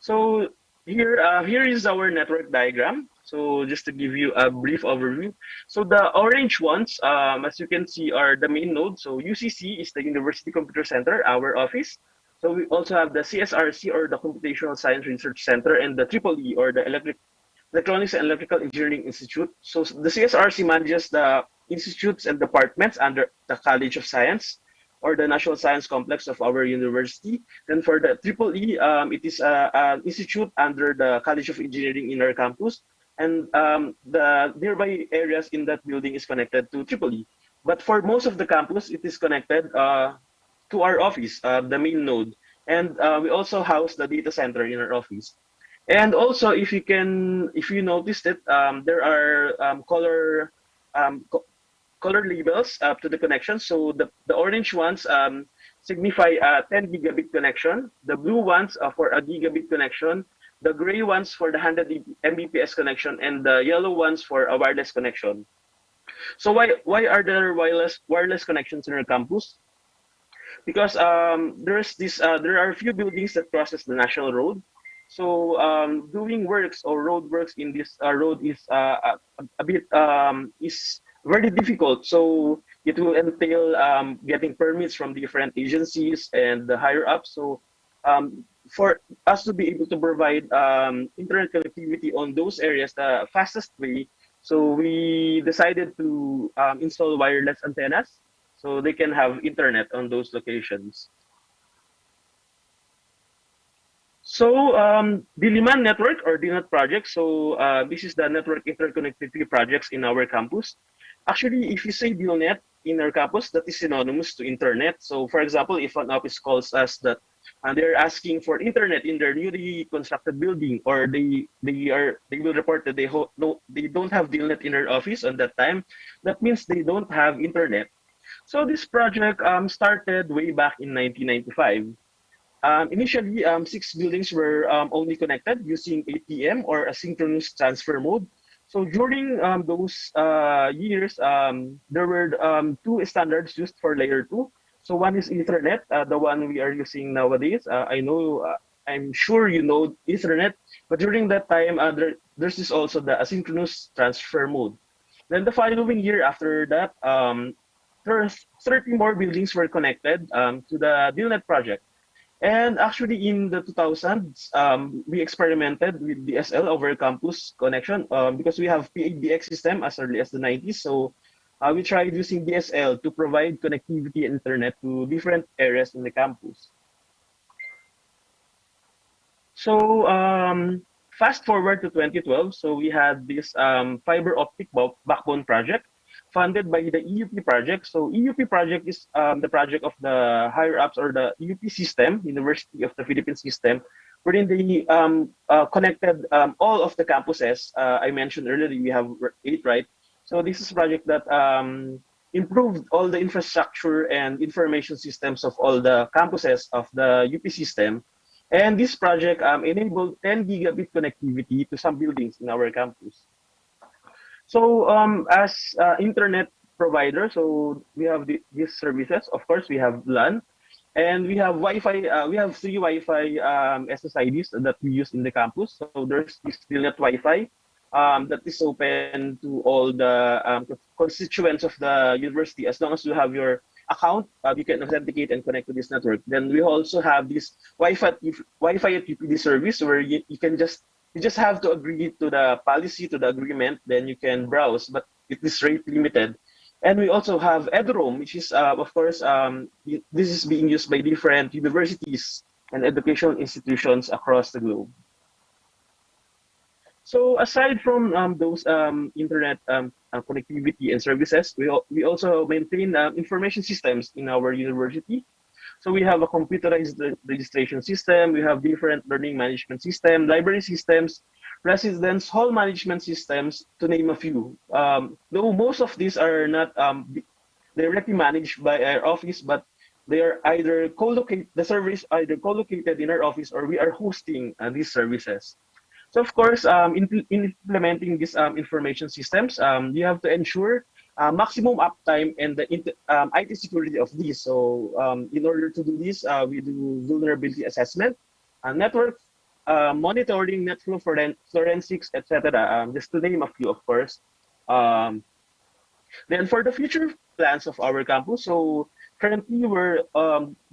So here is our network diagram. So just to give you a brief overview. So the orange ones, as you can see, are the main node. So UCC is the University Computer Center, our office. So we also have the CSRC, or the Computational Science Research Center, and the EEE, or the Electronics and Electrical Engineering Institute. So the CSRC manages the institutes and departments under the College of Science, or the National Science Complex of our university. Then for the EEE, it is an institute under the College of Engineering in our campus, and the nearby areas in that building is connected to EEE. But for most of the campus, it is connected to our office, the main node. And we also house the data center in our office. And also, if you noticed it, there are color labels to the connection. So the orange ones signify a 10 gigabit connection. The blue ones are for a gigabit connection. The gray ones for the 100 Mbps connection, and the yellow ones for a wireless connection. So why are there wireless connections in our campus? because there are a few buildings that crosses the national road. So doing works or road works in this road is a bit is very difficult. So it will entail getting permits from different agencies and the higher ups. So for us to be able to provide internet connectivity on those areas the fastest way, so we decided to install wireless antennas so they can have internet on those locations. So the Liman Network or DNet project, so this is the network interconnectivity projects in our campus. Actually, if you say DLNet in our campus, that is synonymous to internet. So for example, if an office calls us that they're asking for internet in their newly constructed building, or they will report that no, they don't have DLNet in their office on that time, that means they don't have internet. So this project started way back in 1995. Initially, six buildings were only connected using ATM or asynchronous transfer mode. So during those years, there were two standards used for layer two. So one is Ethernet, the one we are using nowadays. I'm sure you know Ethernet, but during that time, there's this also the asynchronous transfer mode. Then the following year after that, there's 30 more buildings were connected to the DILNet project. And actually, in the 2000s, we experimented with DSL over campus connection because we have PABX system as early as the 90s. So we tried using DSL to provide connectivity and internet to different areas in the campus. So fast forward to 2012, so we had this fiber optic backbone project funded by the EUP project. So EUP project is the project of the higher ups or the EUP system, University of the Philippines system, wherein they connected all of the campuses. I mentioned earlier we have 8, right? So this is a project that improved all the infrastructure and information systems of all the campuses of the UP system. And this project enabled 10 gigabit connectivity to some buildings in our campus. So as internet provider, so we have these services. Of course, we have LAN, and we have Wi-Fi. We have 3 Wi-Fi SSIDs that we use in the campus. So there's this Stillnet Wi-Fi that is open to all the constituents of the university. As long as you have your account, you can authenticate and connect to this network. Then we also have this Wi-Fi at UPD service where you just have to agree to the policy, to the agreement, then you can browse, but it is rate limited. And we also have EduRoam, which is, of course, this is being used by different universities and educational institutions across the globe. So aside from those internet connectivity and services, we also maintain information systems in our university. So we have a computerized registration system, we have different learning management system, library systems, residence hall management systems, to name a few. Though most of these are not directly managed by our office, but they are either the service either co-located in our office or we are hosting these services. So of course, in implementing these information systems, you have to ensure maximum uptime and the IT security of these. So in order to do this, we do vulnerability assessment, network monitoring, net flow forensics, etc. Just to name a few, of course. Then for the future plans of our campus, so currently we're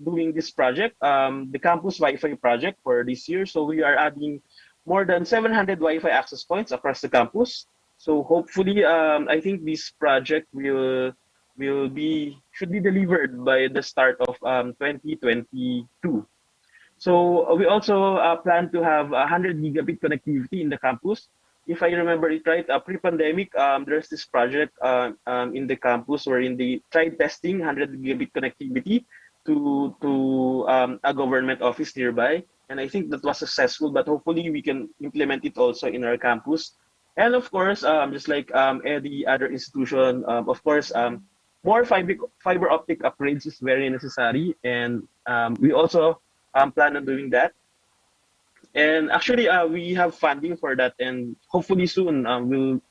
doing this project, the campus Wi-Fi project for this year. So we are adding more than 700 Wi-Fi access points across the campus. So hopefully, I think this project should be delivered by the start of 2022. So we also plan to have 100 gigabit connectivity in the campus. If I remember it right, pre-pandemic, there's this project in the campus wherein they tried testing 100 gigabit connectivity to a government office nearby. And I think that was successful, but hopefully we can implement it also in our campus. And of course, just like any other institution, of course, more fiber optic upgrades is very necessary. And we also plan on doing that. And actually, we have funding for that, and hopefully soon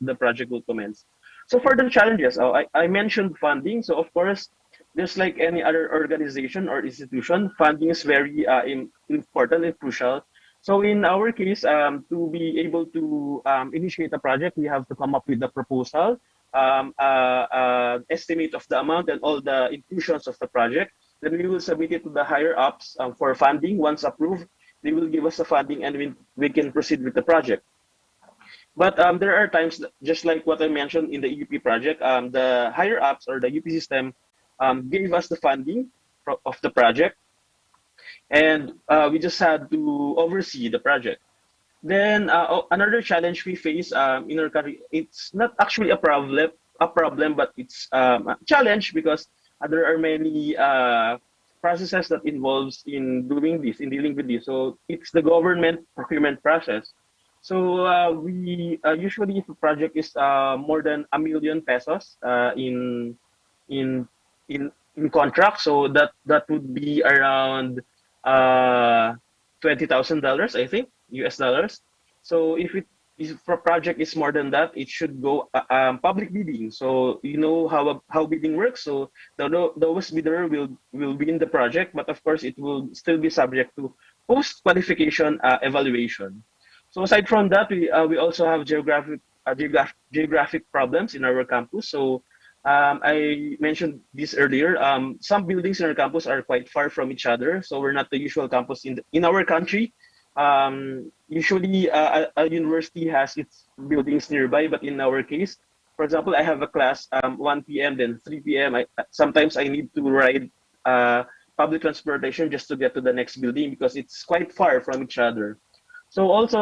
the project will commence. So for the challenges, I mentioned funding. So of course, just like any other organization or institution, funding is very important and crucial. So in our case, to be able to initiate a project, we have to come up with a proposal, estimate of the amount and all the inclusions of the project. Then we will submit it to the higher ups for funding. Once approved, they will give us the funding and we can proceed with the project. But there are times, just like what I mentioned in the UP project, the higher ups or the UP system gave us the funding of the project, and we just had to oversee the project. Then another challenge we face in our country, it's not actually a problem, but it's a challenge because there are many processes that involves in doing this, in dealing with this. So it's the government procurement process. So we usually, if a project is more than a million pesos in in contract, so that would be around uh, $20,000, I think, US dollars. So if a project is more than that, it should go public bidding. So you know how bidding works. So the lowest bidder will win the project, but of course it will still be subject to post qualification evaluation. So aside from that, we also have geographic problems in our campus. So I mentioned this earlier. Some buildings in our campus are quite far from each other, so we're not the usual campus in our country. Usually, a university has its buildings nearby, but in our case, for example, I have a class 1 p.m. then 3 p.m. Sometimes I need to ride public transportation just to get to the next building because it's quite far from each other. So also,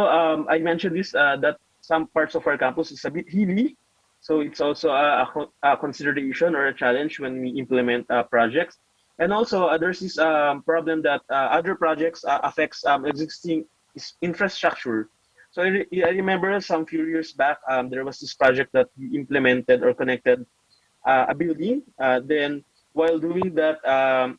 I mentioned this that some parts of our campus is a bit hilly, so it's also a consideration or a challenge when we implement projects. And also, there's this problem that other projects affects existing infrastructure. So I remember some few years back, there was this project that we implemented or connected a building. Then, while doing that,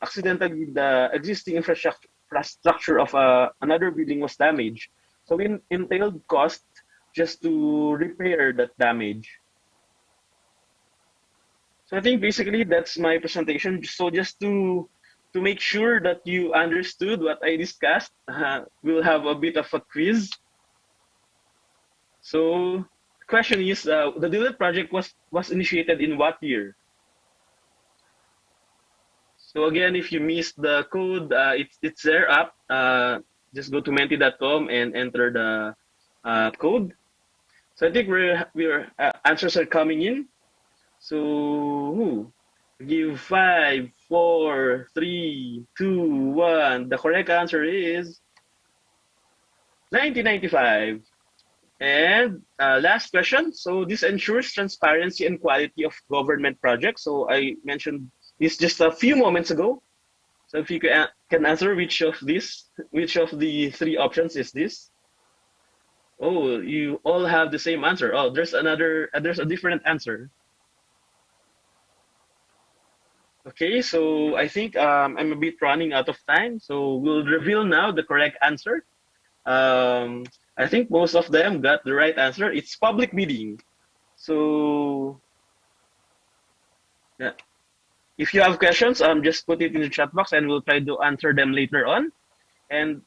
accidentally the existing infrastructure of another building was damaged. So it entailed cost just to repair that damage. So I think basically that's my presentation. So just to make sure that you understood what I discussed, we'll have a bit of a quiz. So the question is, the DILIT project was initiated in what year? So again, if you missed the code, it's there up. Just go to menti.com and enter the code. So I think we're answers are coming in. So give 5, 4, 3, 2, 1. The correct answer is 1995. And last question. So this ensures transparency and quality of government projects. So I mentioned this just a few moments ago. So if you can answer which of the three options is this? Oh, you all have the same answer. Oh, there's a different answer. Okay, so I think I'm a bit running out of time. So we'll reveal now the correct answer. I think most of them got the right answer. It's public bidding. So yeah. If you have questions, just put it in the chat box and we'll try to answer them later on.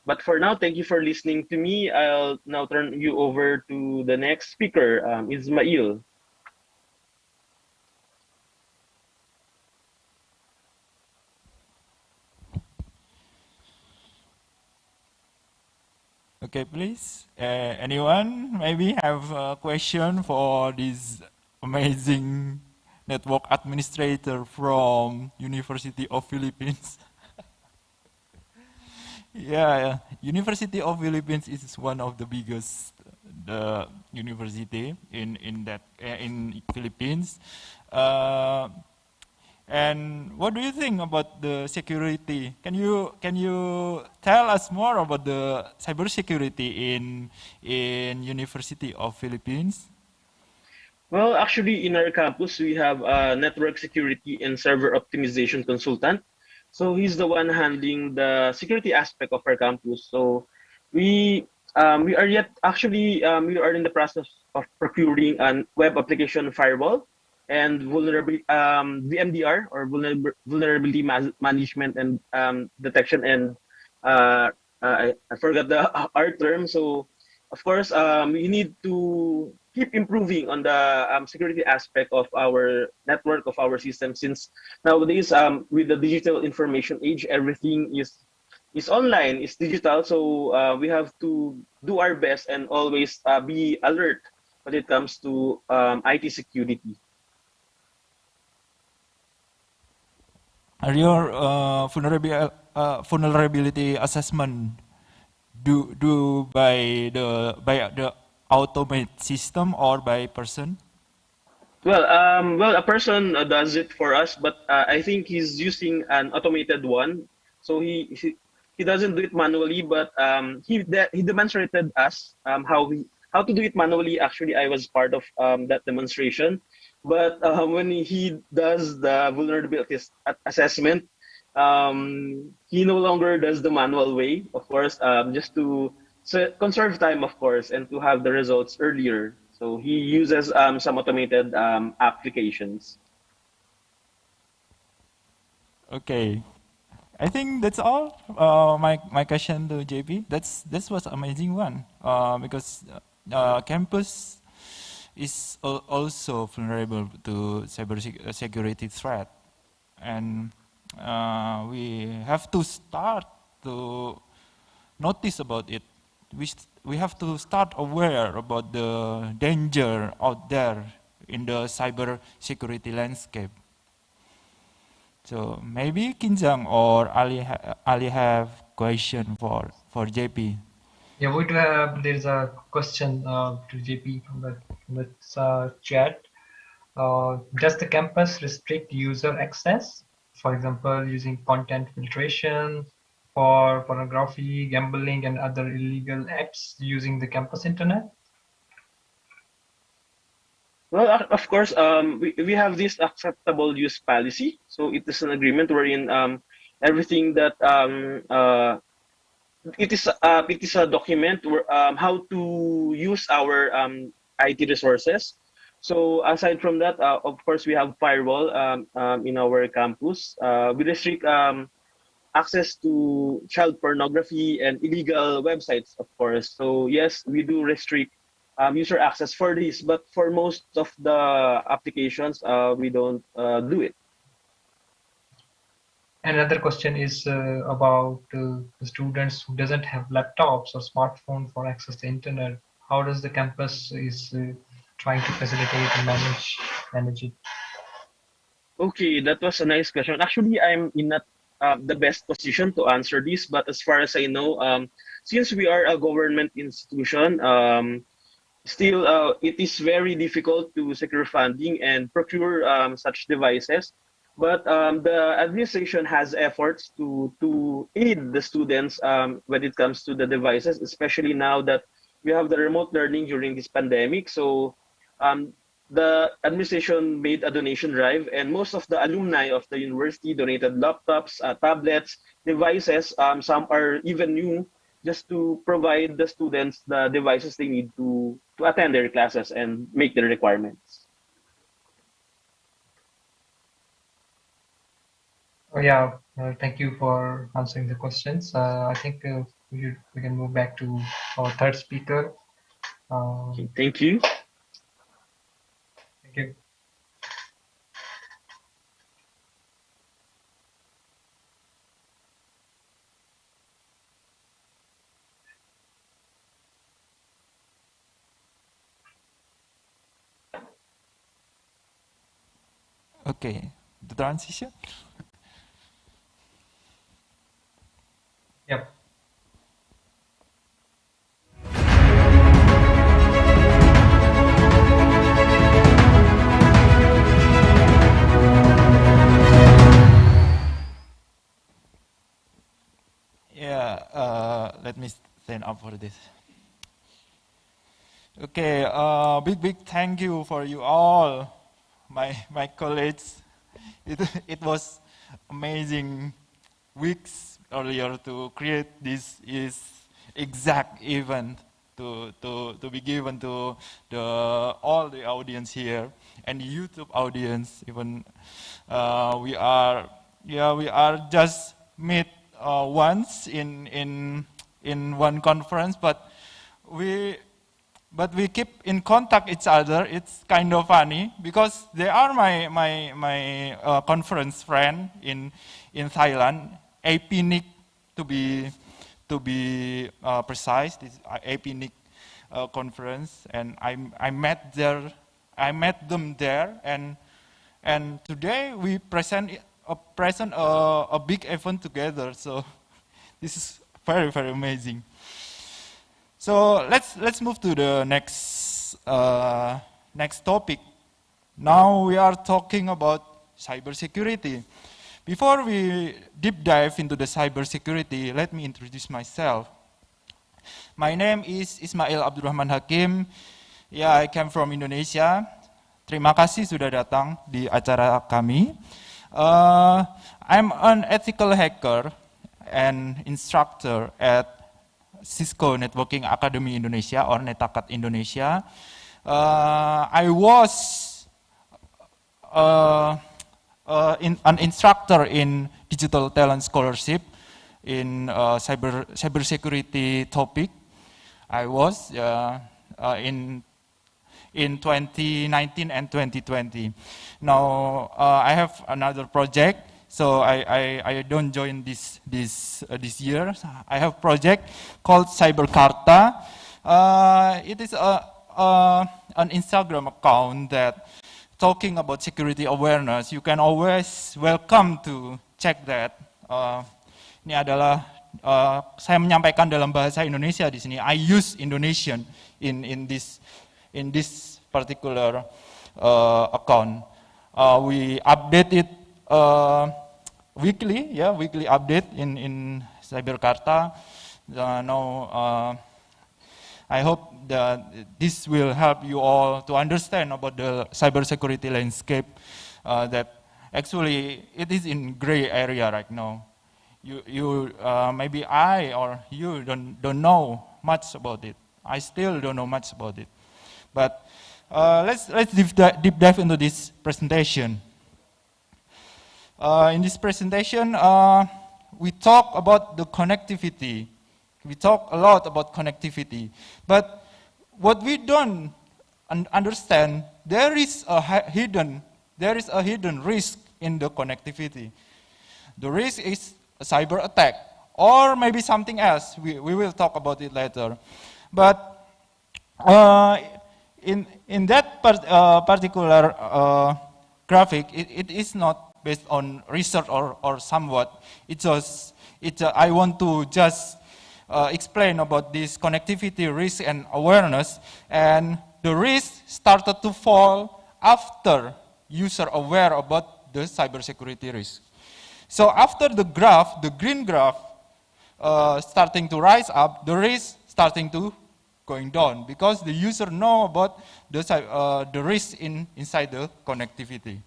But for now, thank you for listening to me. I'll now turn you over to the next speaker, Ismail. Okay, please. Anyone maybe have a question for this amazing network administrator from University of Philippines? Yeah, University of Philippines is one of the biggest the university in Philippines. And what do you think about the security? Can you tell us more about the cybersecurity in University of Philippines? Well, actually, in our campus, we have a network security and server optimization consultant. So he's the one handling the security aspect of our campus. So we are in the process of procuring a web application firewall. and vulnerability VMDR, or vulnerability management and detection, and I forgot the R term. So of course, we need to keep improving on the security aspect of our network, of our system, since nowadays, with the digital information age, everything is online, is digital. So we have to do our best and always be alert when it comes to IT security. Are your vulnerability assessment do by the automate system or by person? Well, a person does it for us, but I think he's using an automated one. So he doesn't do it manually, but he demonstrated us how to do it manually. Actually, I was part of that demonstration. But when he does the vulnerability assessment, he no longer does the manual way, of course, just to conserve time, of course, and to have the results earlier. So he uses some automated applications. Okay, I think that's all. My question to JP. This was amazing one because campus is also vulnerable to cyber security threat, and we have to start to notice about it. We have to start aware about the danger out there in the cyber security landscape. So maybe Kinjang or Ali have question for JP. Yeah, there's a question to JP from the chat. Does the campus restrict user access? For example, using content filtration for pornography, gambling, and other illegal acts using the campus internet? Well, of course, we have this acceptable use policy. So it is an agreement wherein everything that it is a document where how to use our IT resources. So aside from that, of course, we have firewall in our campus. We restrict access to child pornography and illegal websites, of course. So yes, we do restrict user access for this, but for most of the applications, we don't do it. Another question is about the students who doesn't have laptops or smartphone for access to internet. How does the campus is trying to facilitate and manage it? Okay, that was a nice question. Actually, I'm in not the best position to answer this, but as far as I know, since we are a government institution, still it is very difficult to secure funding and procure such devices. But the administration has efforts to aid the students when it comes to the devices, especially now that we have the remote learning during this pandemic. So the administration made a donation drive, and most of the alumni of the university donated laptops, tablets, devices. Some are even new, just to provide the students the devices they need to attend their classes and make their requirements. Oh, yeah, thank you for answering the questions. I think we can move back to our third speaker. Okay, thank you. Thank you. Okay, the transition. Yep. Yeah, let me stand up for this. Okay, big thank you for you all, my colleagues. It was amazing weeks earlier to create this exact event. to be given to all the audience here and the YouTube audience. Even we are just meet once in one conference, but we keep in contact each other. It's kind of funny because they are my conference friend in Thailand, APNIC to be precise. This is APNIC conference, and I met them there, and today we present a big event together. So this is very, very amazing. So let's move to the next topic. Now we are talking about cybersecurity. Before we deep dive into the cybersecurity, let me introduce myself. My name is Ismail Abdurrahman Hakim. Yeah, I came from Indonesia. Terima kasih sudah datang di acara kami. I'm an ethical hacker and instructor at Cisco Networking Academy Indonesia, or Netakat Indonesia. I was an instructor in Digital Talent Scholarship in cybersecurity topic. I was in 2019 and 2020. Now I have another project. So I don't join this year. I have a project called Cyberkarta. It is an Instagram account that talking about security awareness. You can always welcome to check that. Ini adalah saya menyampaikan dalam bahasa Indonesia di sini. I use Indonesian in this particular account. We update it. Weekly update in Cyberkarta. Now, I hope that this will help you all to understand about the cybersecurity landscape. That actually it is in gray area right now. You maybe I or you don't know much about it. I still don't know much about it. But let's deep dive into this presentation. In this presentation, we talk about the connectivity. We talk a lot about connectivity. But what we don't understand, there is a hidden risk in the connectivity. The risk is a cyber attack, or maybe something else. We will talk about it later. But in that particular graphic, it is not based on research or somewhat. I want to just explain about this connectivity risk and awareness, and the risk started to fall after user aware about the cybersecurity risk. So after the graph, the green graph, starting to rise up, the risk starting to going down because the user know about the risk inside the connectivity.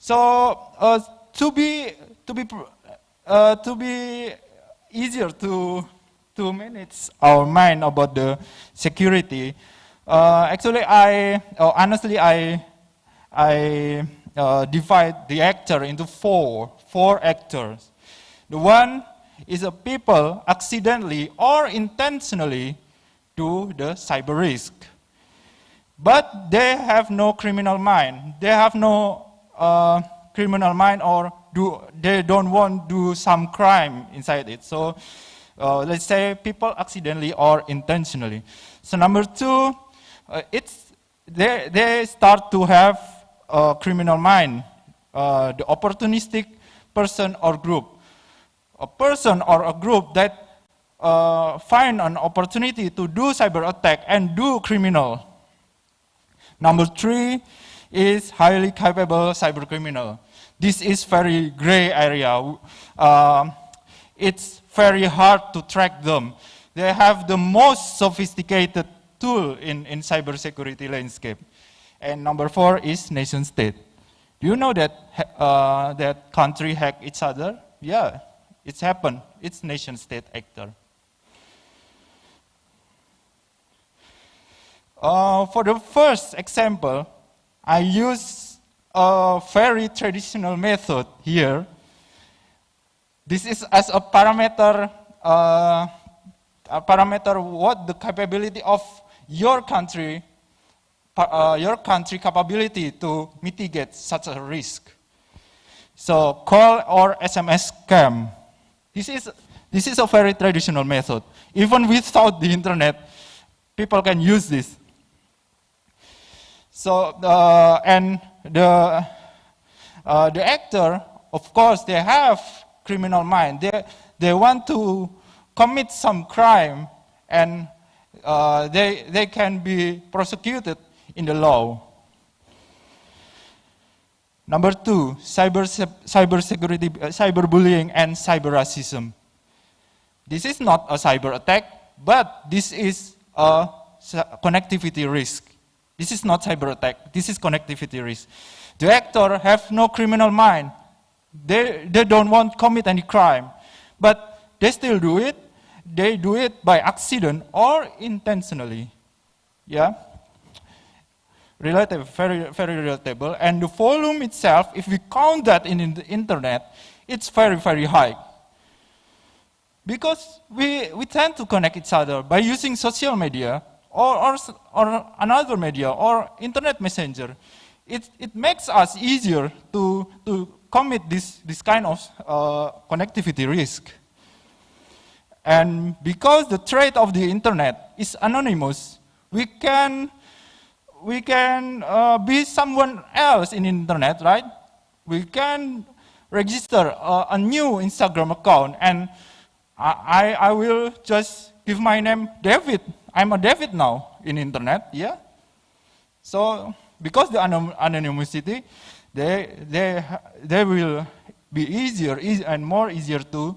So to be easier to manage our mind about the security, actually honestly I divide the actor into four actors. The one is a people accidentally or intentionally do the cyber risk, but they have no criminal mind. They have no criminal mind, or they don't want to do some crime inside it. So let's say people accidentally or intentionally. So number two, they start to have a criminal mind, the opportunistic person or group. A person or a group that find an opportunity to do cyber attack and do criminal. Number three is highly capable cyber criminal. This is very gray area. It's very hard to track them. They have the most sophisticated tool in cybersecurity landscape. And number four is nation state. Do you know that that country hack each other? Yeah, it's happened. It's nation state actor. For the first example, I use a very traditional method here. This is as a parameter what the capability of your country capability to mitigate such a risk. So call or SMS scam. This is a very traditional method. Even without the internet, people can use this. So and the actor, of course, they have criminal mind. They want to commit some crime, and they can be prosecuted in the law. Number 2, cybersecurity, cyberbullying, and cyber racism. This is not a cyber attack, but this is a connectivity risk. This is not cyber attack. This is connectivity risk. The actor have no criminal mind. They don't want to commit any crime, but they still do it. They do it by accident or intentionally. Yeah. Relatable, very, very relatable. And the volume itself, if we count that in the internet, it's very, very high. Because we tend to connect each other by using social media or another media or internet messenger. It makes us easier to commit this kind of connectivity risk. And because the threat of the internet is anonymous, we can be someone else in the internet, right? We can register a new Instagram account, and I will just give my name David. I'm a David now in internet, yeah. So because the anonymity, they will be easier and more easier to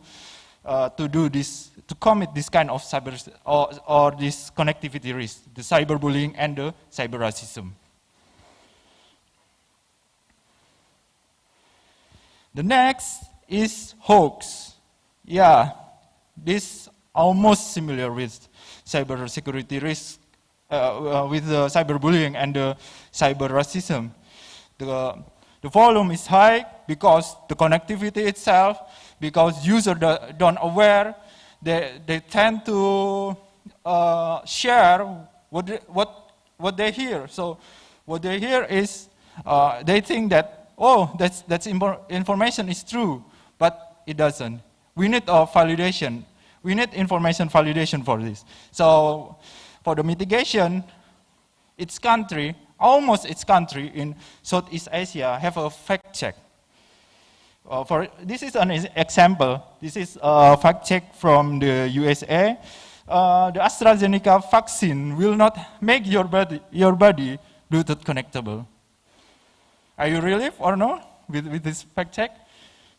do this, to commit this kind of cyber or this connectivity risk, the cyberbullying and the cyber racism. The next is hoax. Yeah, this almost similar with cyber security risk, with the cyberbullying and the cyber racism. The volume is high because the connectivity itself, because users don't aware, they tend to share what they hear. So what they hear is they think that, oh, that's information is true, but it doesn't. We need a validation. We need information validation for this. So for the mitigation, almost its country in Southeast Asia have a fact check. This is an example. This is a fact check from the USA. The AstraZeneca vaccine will not make your body Bluetooth connectable. Are you relieved or no with this fact check?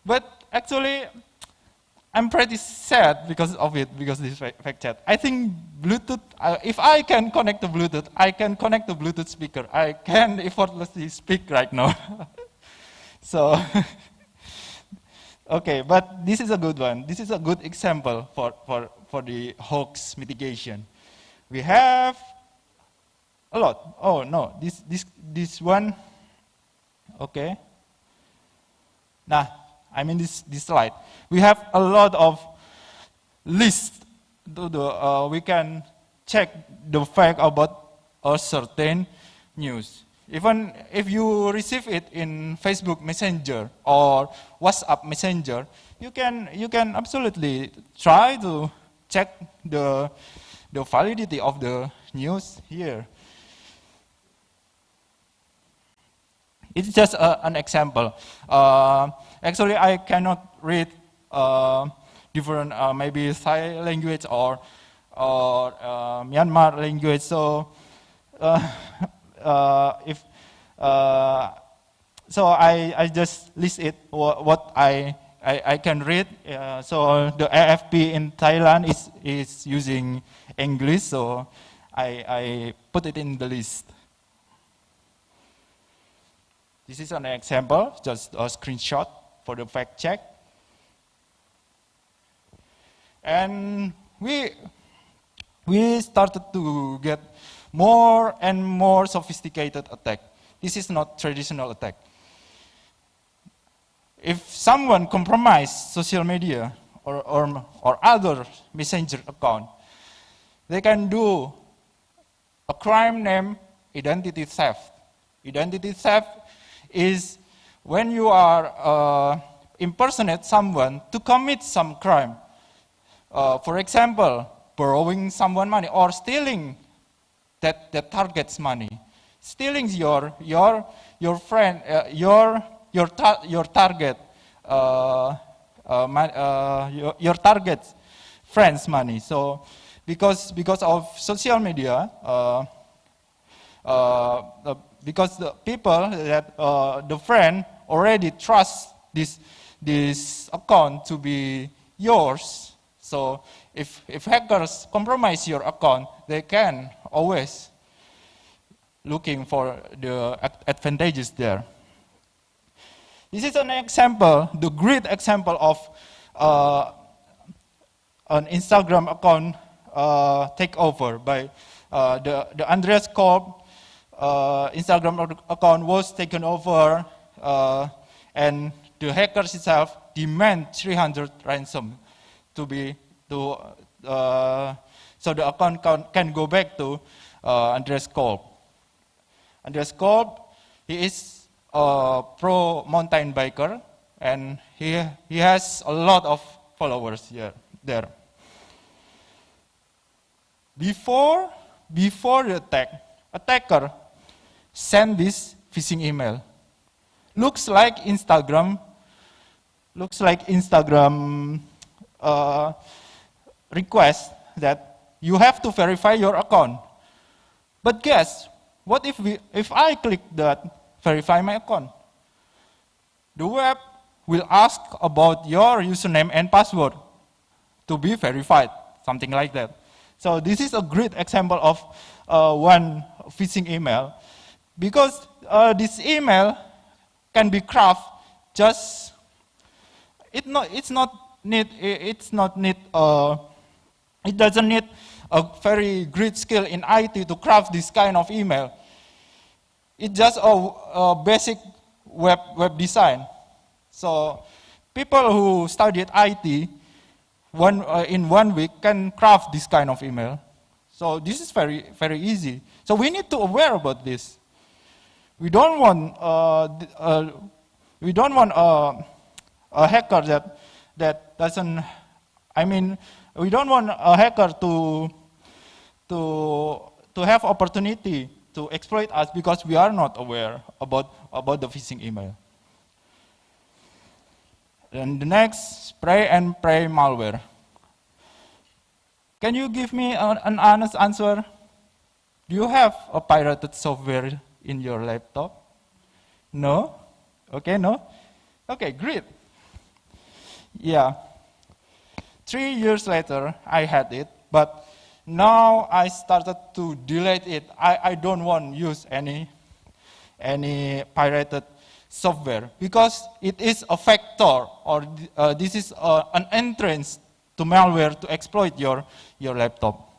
But actually, I'm pretty sad because of it, because this fact check. I think Bluetooth, if I can connect to Bluetooth, I can connect to Bluetooth speaker. I can effortlessly speak right now. So, okay, but this is a good one. This is a good example for the hoax mitigation. We have a lot. Oh no, this one. Okay. Nah, I mean this slide. We have a lot of lists. We can check the fact about a certain news. Even if you receive it in Facebook Messenger or WhatsApp Messenger, you can absolutely try to check the validity of the news here. It's just an example. Actually, I cannot read different, maybe Thai language or Myanmar language. So, so I just list it what I can read. So the AFP in Thailand is using English. So I put it in the list. This is an example, just a screenshot for the fact check. And we started to get more and more sophisticated attack. This is not traditional attack. If someone compromises social media or other messenger account, they can do a crime named identity theft. Identity theft is when you are impersonate someone to commit some crime. For example, borrowing someone money or stealing that target's money. Stealing your friend, your target, your target's friend's money. So because of social media, because the people that the friend already trust this account to be yours. So if hackers compromise your account, they can always looking for the advantages there. This is an example, the great example of an Instagram account takeover by the Andreas Kolb Instagram account was taken over, and the hackers itself demand 300 ransom so the account can go back to Andreas Kolb. Andreas Kolb, he is a pro mountain biker, and he has a lot of followers there. Before the attacker sent this phishing email. Looks like Instagram request that you have to verify your account. But guess what if I click that verify my account? The web will ask about your username and password to be verified, something like that. So this is a great example of one phishing email, because this email can be crafted just it doesn't need a very great skill in IT to craft this kind of email. It's just a basic web design. So people who studied IT in 1 week can craft this kind of email. So this is very, very easy. So we need to aware about this. We don't want a hacker that doesn't. I mean, we don't want a hacker to have opportunity to exploit us because we are not aware about the phishing email. And the next, spray and pray malware. Can you give me an honest answer? Do you have a pirated software in your laptop? No? Okay, no? Okay, great. Yeah. 3 years later, I had it, but now I started to delete it. I don't want to use any pirated software because it is a factor, or this is an entrance to malware to exploit your laptop.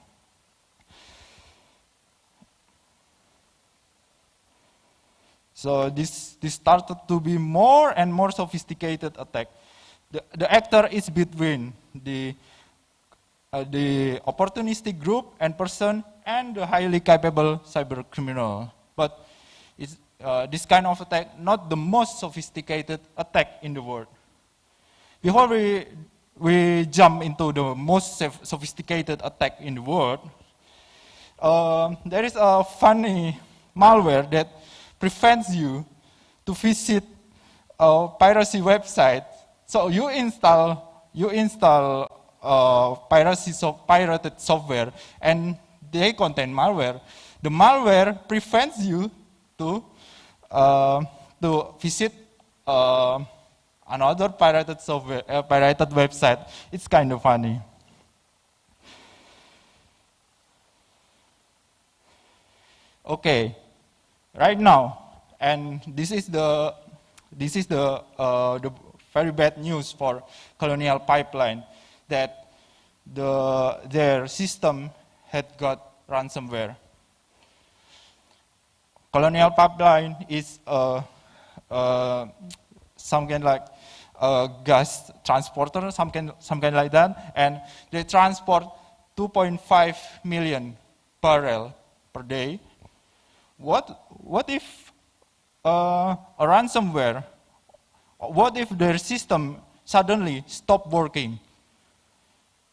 So this started to be more and more sophisticated attack. The actor is between the opportunistic group and person and the highly capable cyber criminal. But it's this kind of attack not the most sophisticated attack in the world. Before we jump into the most sophisticated attack in the world, there is a funny malware that prevents you to visit a piracy website. So you install pirated software, and they contain malware. The malware prevents you to visit another pirated software, pirated website. It's kind of funny. Okay, right now, and this is the very bad news for Colonial Pipeline, that their system had got ransomware. Colonial Pipeline is something like a gas transporter, something like that, and they transport 2.5 million barrel per day. What if a ransomware? What if their system suddenly stop working?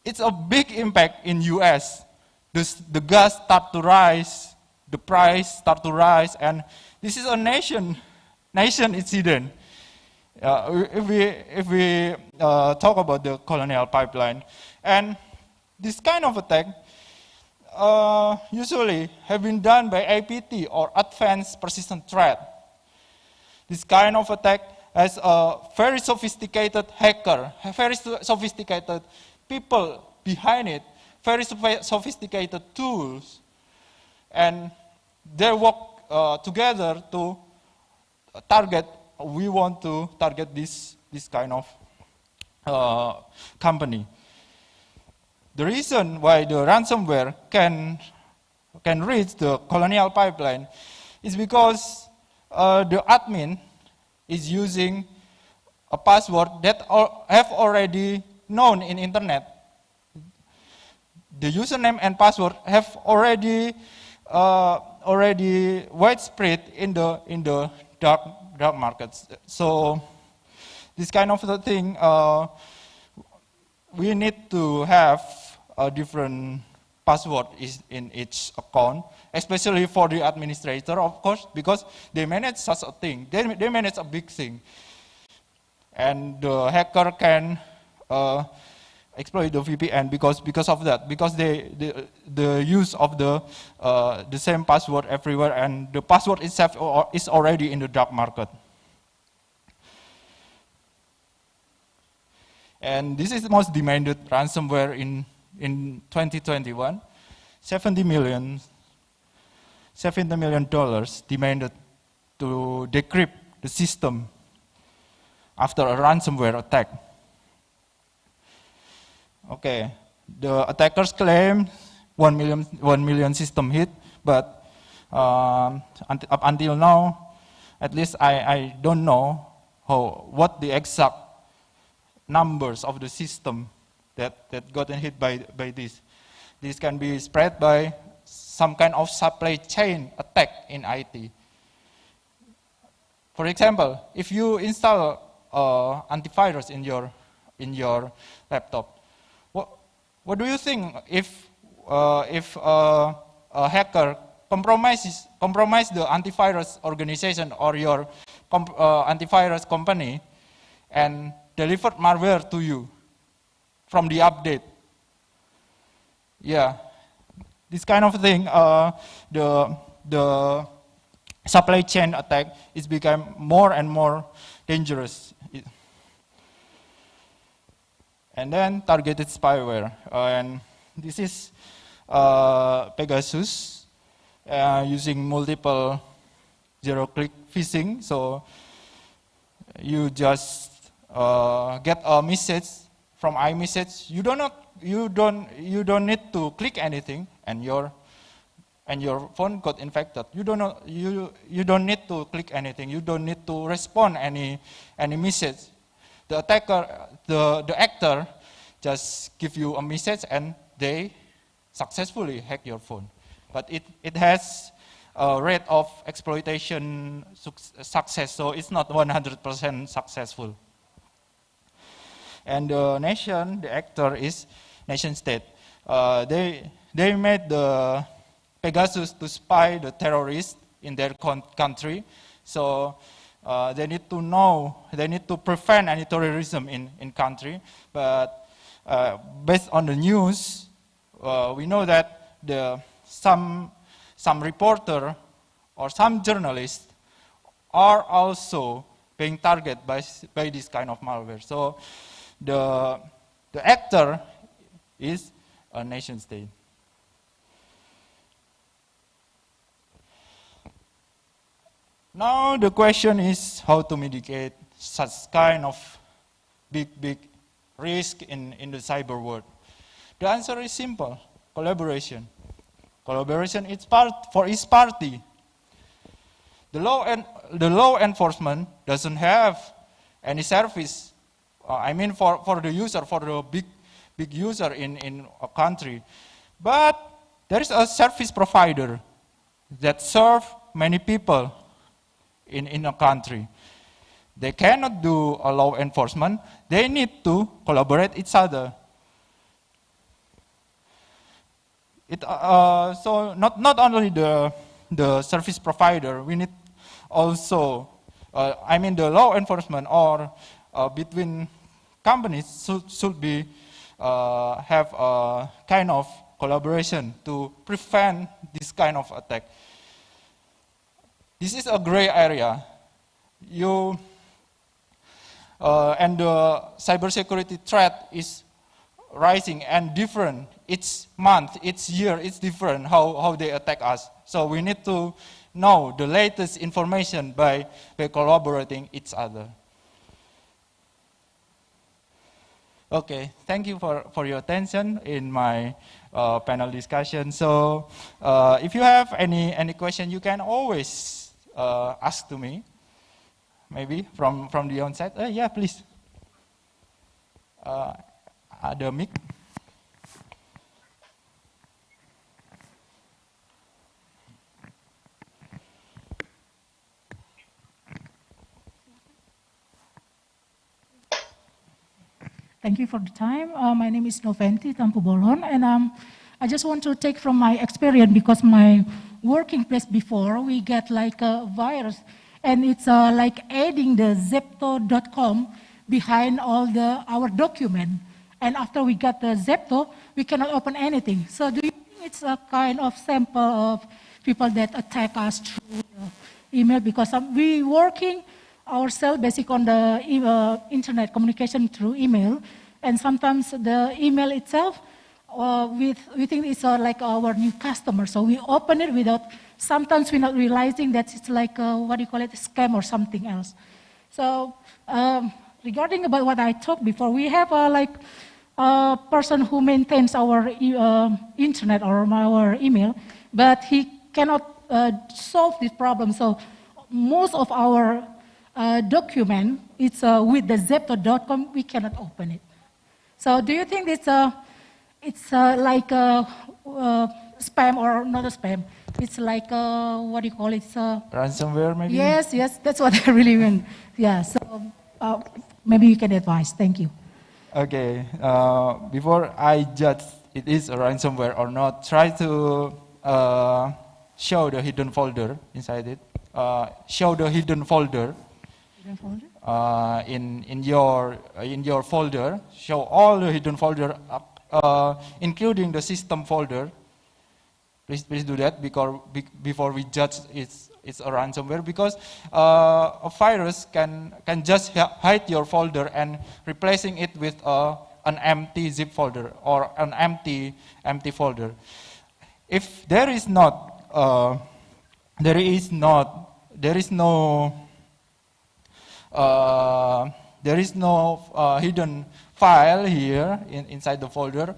It's a big impact in US. The gas start to rise, the price start to rise, and this is a nation incident. If we talk about the Colonial Pipeline, and this kind of attack usually have been done by APT or Advanced Persistent Threat. This kind of attack has a very sophisticated hacker, very sophisticated people behind it, very sophisticated tools, and they work together to target. We want to target this kind of company. The reason why the ransomware can reach the Colonial Pipeline is because the admin is using a password that have already known in internet. The username and password have already widespread in the dark markets. So this kind of thing, we need to have a different password in each account, especially for the administrator, of course, because they manage such a thing. They manage a big thing. And the hacker can exploit the VPN because of that, because the use of the same password everywhere, and the password itself is already in the dark market. And this is the most demanded ransomware in 2021. $70 million demanded to decrypt the system after a ransomware attack. Okay, the attackers claim 1 million system hit, but up until now, at least I don't know what the exact numbers of the system that gotten hit by this. This can be spread by some kind of supply chain attack in IT. For example, if you install antivirus in your laptop, what do you think if a hacker compromise the antivirus organization or your antivirus company and delivered malware to you from the update? Yeah, this kind of thing, the supply chain attack is become more and more dangerous. And then targeted spyware, and this is Pegasus using multiple zero-click phishing. So you just get a message from iMessage. You don't need to click anything, and your phone got infected. You don't need to click anything. You don't need to respond any message. The attacker, the actor, just give you a message and they successfully hack your phone. But it has a rate of exploitation success, so it's not 100% successful. And the actor is nation state. They made the Pegasus to spy the terrorists in their country. So they need to know, they need to prevent any terrorism in country. But based on the news, we know that some reporter or some journalists are also being targeted by this kind of malware. So the actor is a nation state. Now the question is how to mitigate such kind of big risk in the cyber world. The answer is simple: collaboration. Collaboration is for each party. the law enforcement doesn't have any service. I mean, for the user, for the big user in a country, but there is a service provider that serve many people in a country. They cannot do a law enforcement. They need to collaborate each other. So not only the service provider, we need also, I mean, the law enforcement or between companies should be have a kind of collaboration to prevent this kind of attack. This is a gray area. And the cybersecurity threat is rising and different. Each month, each year, it's different how they attack us. So we need to know the latest information by collaborating each other. Okay, thank you for your attention in my panel discussion. So if you have any question, you can always ask to me. Maybe from the onset. Yeah, please. Ada mic. Thank you for the time. My name is Noventi Tampubolon, and I just want to take from my experience, because my working place before, we get like a virus, and it's like adding the Zepto.com behind all our document. And after we got the Zepto, we cannot open anything. So do you think it's a kind of sample of people that attack us through email? Because we working ourselves basic on the internet communication through email, and sometimes the email itself, we think it's like our new customer, so we open it without, sometimes we're not realizing that it's like what do you call it, a scam or something else. So regarding about what I talked before, we have like a person who maintains our internet or our email, but he cannot solve this problem. So most of our document, it's with the Zepto.com, we cannot open it. So do you think it's like a spam or not a spam? It's like what do you call it? Ransomware, maybe? Yes, that's what I really mean. Yeah, so maybe you can advise. Thank you. Okay, before I judge it is a ransomware or not, try to show the hidden folder inside it. Show the hidden folder. In your folder, show all the hidden folder, including the system folder. Please do that before we judge it's a ransomware, because a virus can just hide your folder and replacing it with an empty zip folder or an empty folder. If there is no hidden file here inside the folder.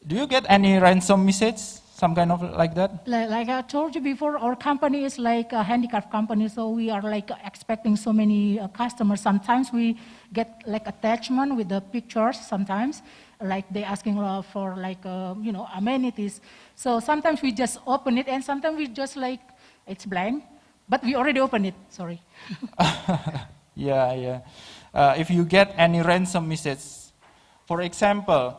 Do you get any ransom message, some kind of like that? Like I told you before, our company is like a handicraft company, so we are like expecting so many customers. Sometimes we get like attachment with the pictures. Sometimes, like they asking for like amenities. So sometimes we just open it, and sometimes we just like it's blank. But we already opened it, sorry. Yeah. If you get any ransom message, for example,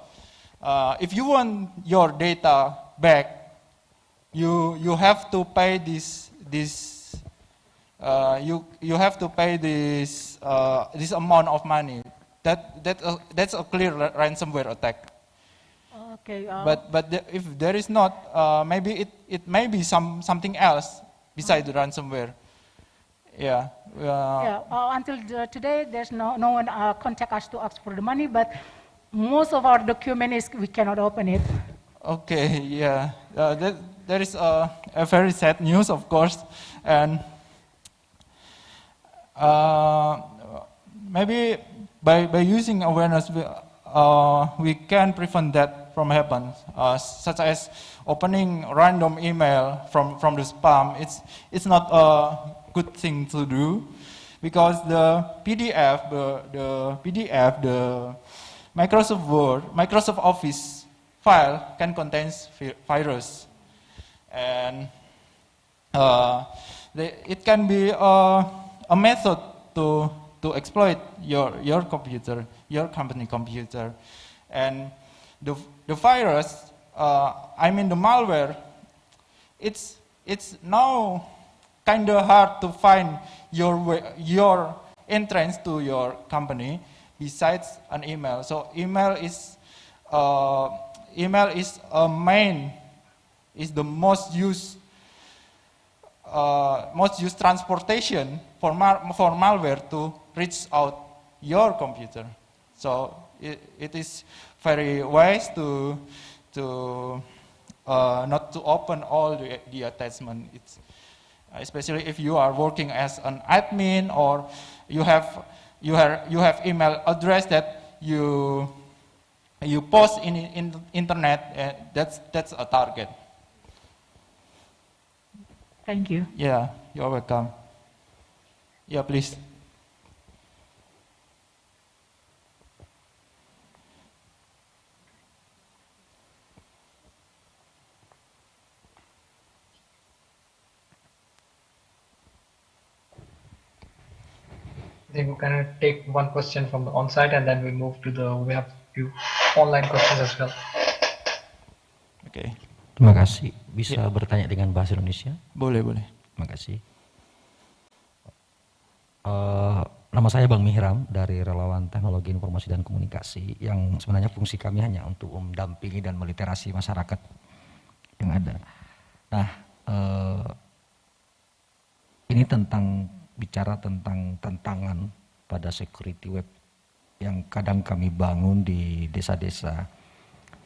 if you want your data back, you have to pay this amount of money. That's a clear ransomware attack. Okay. But if there is not, maybe it may be something else besides the ransomware. Yeah. Until today, there's no one contact us to ask for the money, but most of our document we cannot open it. Okay, yeah. There is a very sad news, of course, and maybe by using awareness, we can prevent that from happen, such as opening random email from the spam. It's not a good thing to do, because the PDF, the Microsoft Word, Microsoft Office file can contain virus, and it can be a method to exploit your computer, your company computer. And the virus, I mean the malware, it's now kind of hard to find your entrance to your company besides an email. So email is the most used transportation for malware to reach out your computer. So it is very wise to not to open all the attachment. It's especially if you are working as an admin, or you have email address that you post in internet. That's a target. Thank you. Yeah, you're welcome. Yeah, please. I think we can take one question from the on-site, and then we move to the we have few online questions as well. Okay. Terima kasih. Bisa bertanya dengan bahasa Indonesia? Boleh. Terima kasih. Nama saya Bang Mihram dari Relawan Teknologi Informasi dan Komunikasi, yang sebenarnya fungsi kami hanya untuk mendampingi dan meliterasi masyarakat yang ada. Nah, ini bicara tentang tantangan pada security web yang kadang kami bangun di desa-desa.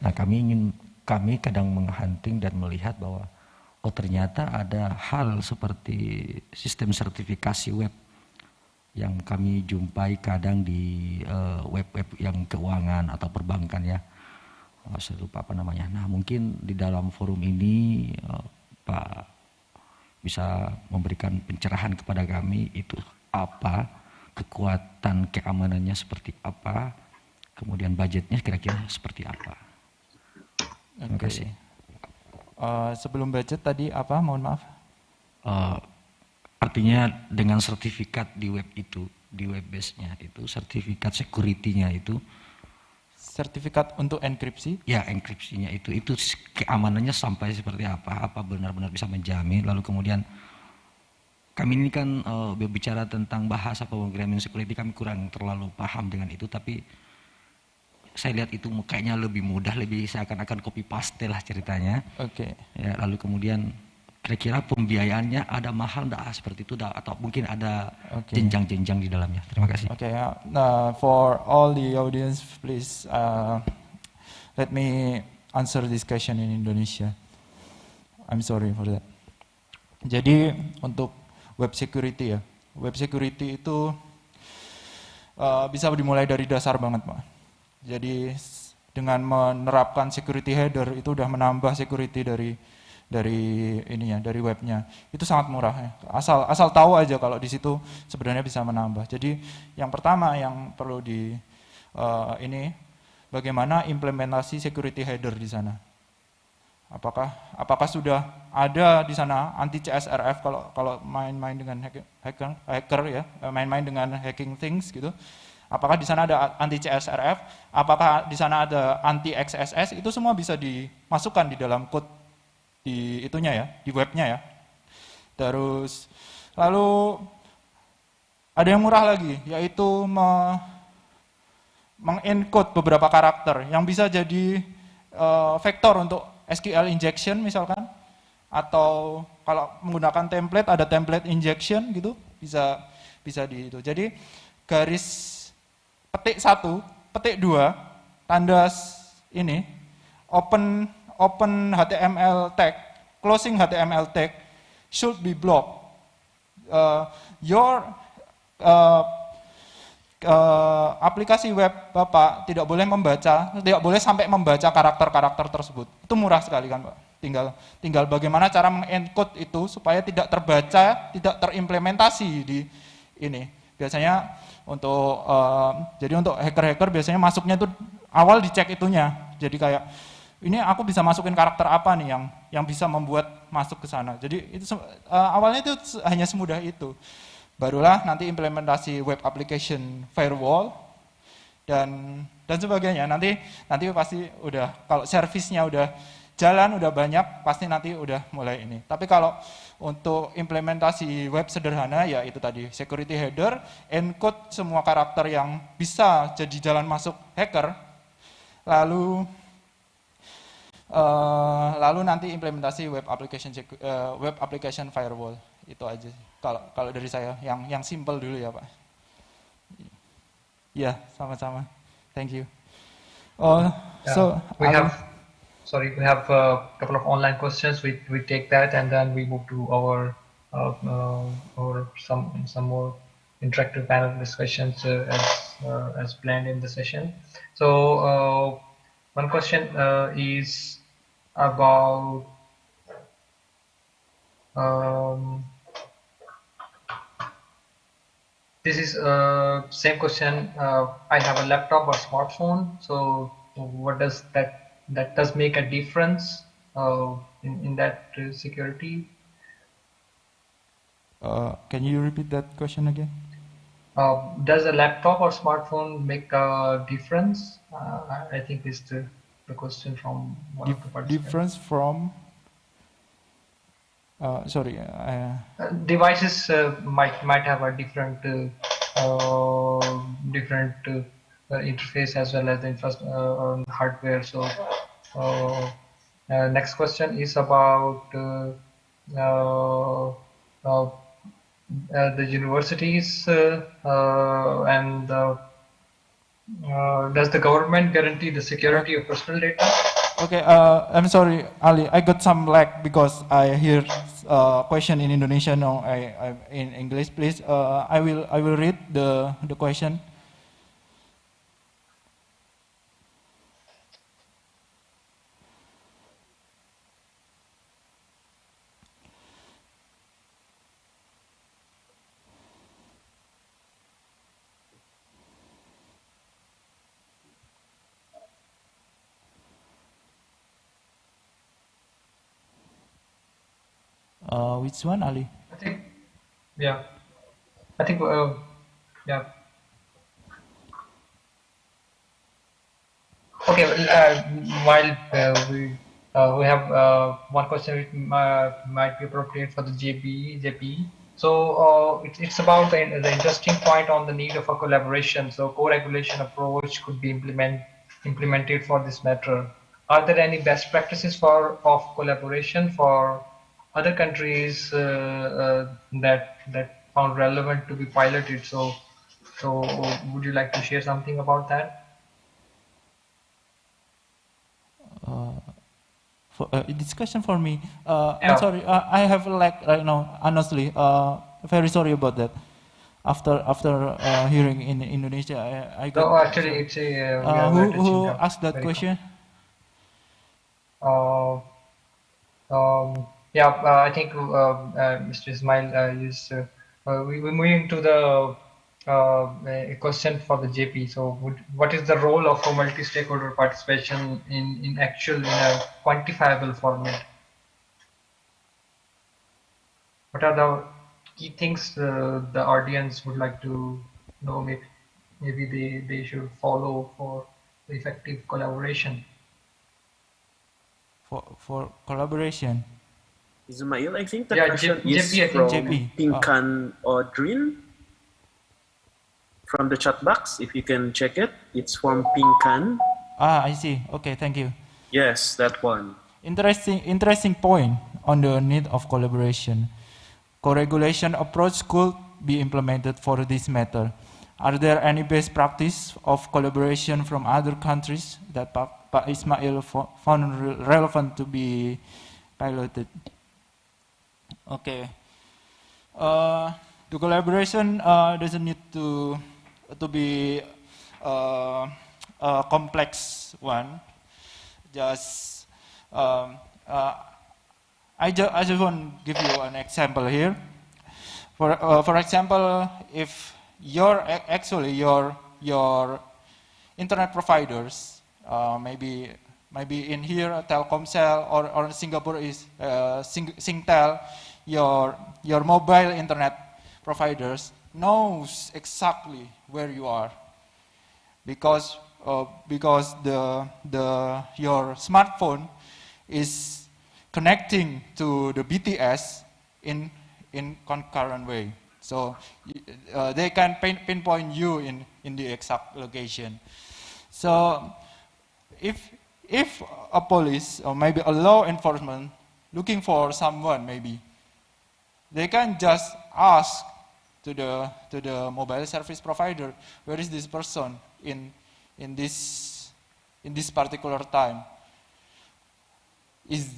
Nah, kami kadang menghunting dan melihat bahwa ternyata ada hal seperti sistem sertifikasi web yang kami jumpai kadang di web-web yang keuangan atau perbankan ya. Saya lupa apa namanya. Nah, mungkin di dalam forum ini Pak bisa memberikan pencerahan kepada kami, itu apa, kekuatan keamanannya seperti apa, kemudian budgetnya kira-kira seperti apa. Terima kasih. Sebelum budget tadi apa, mohon maaf? Artinya dengan sertifikat di web itu, di web base-nya itu, sertifikat security-nya itu. Sertifikat untuk enkripsi? Ya, enkripsinya itu keamanannya sampai seperti apa benar-benar bisa menjamin. Lalu kemudian kami ini kan berbicara tentang bahasa pemrograman security, kami kurang terlalu paham dengan itu, tapi saya lihat itu kayaknya lebih mudah, lebih seakan-akan copy paste lah ceritanya. Oke. Ya, lalu kemudian kira-kira pembiayaannya ada mahal enggak seperti itu, atau mungkin ada jenjang-jenjang di dalamnya. Terima kasih. Okay, for all the audience, please let me answer this question in Indonesia. I'm sorry for that. Jadi untuk web security ya, web security itu bisa dimulai dari dasar banget, Pak. Jadi dengan menerapkan security header itu udah menambah security dari webnya. Itu sangat murah ya. Asal tahu aja kalau di situ sebenarnya bisa menambah. Jadi yang pertama yang perlu bagaimana implementasi security header di sana. Apakah sudah ada di sana anti CSRF kalau main-main dengan hacker ya, main-main dengan hacking things gitu. Apakah di sana ada anti CSRF? Apakah di sana ada anti XSS? Itu semua bisa dimasukkan di dalam code di itunya ya, di webnya ya. Terus lalu ada yang murah lagi, yaitu mengencode beberapa karakter yang bisa jadi vektor untuk SQL injection misalkan, atau kalau menggunakan template ada template injection gitu, bisa di itu. Jadi garis petik 1, petik 2, tanda ini open HTML tag, closing HTML tag should be blocked. Your aplikasi web Bapak tidak boleh sampai membaca karakter-karakter tersebut. Itu murah sekali kan Pak. Tinggal bagaimana cara mengencode itu supaya tidak terbaca, tidak terimplementasi di ini. Biasanya jadi untuk hacker-hacker biasanya masuknya itu awal dicek itunya. Jadi kayak ini aku bisa masukin karakter apa nih yang bisa membuat masuk ke sana. Jadi itu awalnya itu hanya semudah itu. Barulah nanti implementasi web application firewall dan sebagainya. Nanti pasti udah kalau servisnya udah jalan, udah banyak, pasti nanti udah mulai ini. Tapi kalau untuk implementasi web sederhana ya itu tadi security header, encode semua karakter yang bisa jadi jalan masuk hacker, lalu nanti implementasi web application firewall. Itu aja kalau dari saya yang simple dulu ya Pak. Ya, sama-sama. Thank you. So we have a couple of online questions. We take that and then we move to our some more interactive panel discussions as planned in the session. So one question is about this is same question. I have a laptop or smartphone. So what does that does make a difference in that security? Can you repeat that question again? Does a laptop or smartphone make a difference? I think is the question from one of the participants. Difference from? Sorry. Devices might have a different interface as well as the hardware. So next question is about the universities and does the government guarantee the security of personal data? Okay, I'm sorry, Ali. I got some lag because I hear question in Indonesian. No, I in English. Please, I will read the question. Which one, Ali? I think, yeah. I think, yeah. Okay. While we have one question which might be appropriate for the JP. So it's about the interesting point on the need of a collaboration. So co-regulation approach could be implemented for this matter. Are there any best practices of collaboration for other countries that found relevant to be piloted? So would you like to share something about that? This question for me. I'm sorry, I have lag right now. Honestly, very sorry about that. After hearing in Indonesia, I got. No, actually, it's a. Who asked that question? Yeah, I think Mr. Ismail we're moving to the a question for the JP. So what is the role of a multi-stakeholder participation in a quantifiable format? What are the key things the audience would like to know? Maybe they should follow for effective collaboration. For collaboration. Ismail, I think the Yeah, question JP, is I think from JP. Pinkan Audrin from the chat box. If you can check it, it's from Pinkan. I see. Okay, thank you. Yes, that one. Interesting point on the need of collaboration. Co-regulation approach could be implemented for this matter. Are there any best practice of collaboration from other countries that Pak Ismail found relevant to be piloted? Okay. The collaboration doesn't need to to be a complex one. Just I just want to give you an example here. For example, if actually your internet providers, maybe in here Telkomsel or Singapore is Singtel, your mobile internet providers knows exactly where you are, because your smartphone is connecting to the BTS in concurrent way. So they can pinpoint you in the exact location. So if a police or maybe a law enforcement looking for someone, maybe they can just ask to the mobile service provider, where is this person in this particular time? Is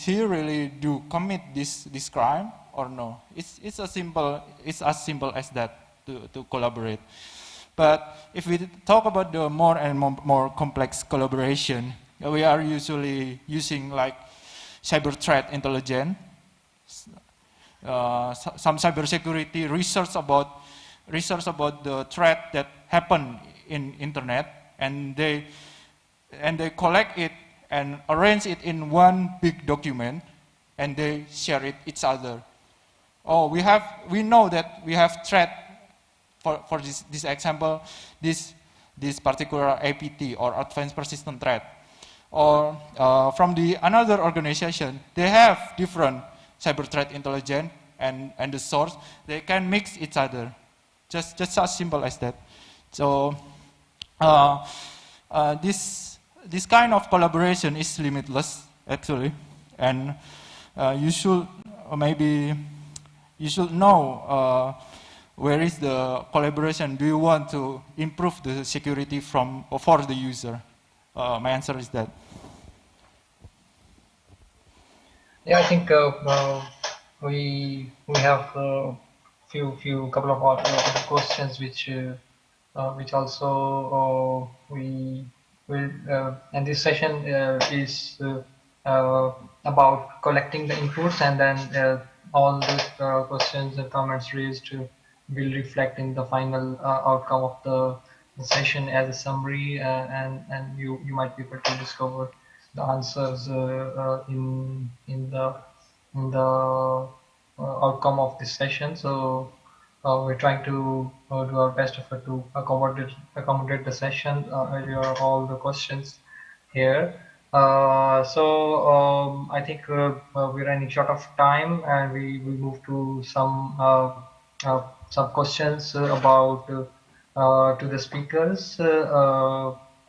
he really do commit this crime or no? It's as simple as that to collaborate. But if we talk about the more and more complex collaboration, we are usually using like cyber threat intelligence, some cybersecurity research about the threat that happen in internet, and they collect it and arrange it in one big document, and they share it each other. Oh, we know that we have threat for this example, this particular APT or advanced persistent threat. Or from the another organization, they have different cyber threat intelligence and the source. They can mix each other, just as simple as that. So this kind of collaboration is limitless actually, and you should know where is the collaboration. Do you want to improve the security for the user? My answer is that. Yeah, I think we have few couple of other questions which also we will, and this session is about collecting the inputs, and then all the questions and comments raised will reflect in the final outcome of the session as a summary, and you might be able to discover the answers in the outcome of this session. So we're trying to do our best effort to accommodate the session, all the questions here. So I think we're running short of time, and we move to some questions about to the speakers,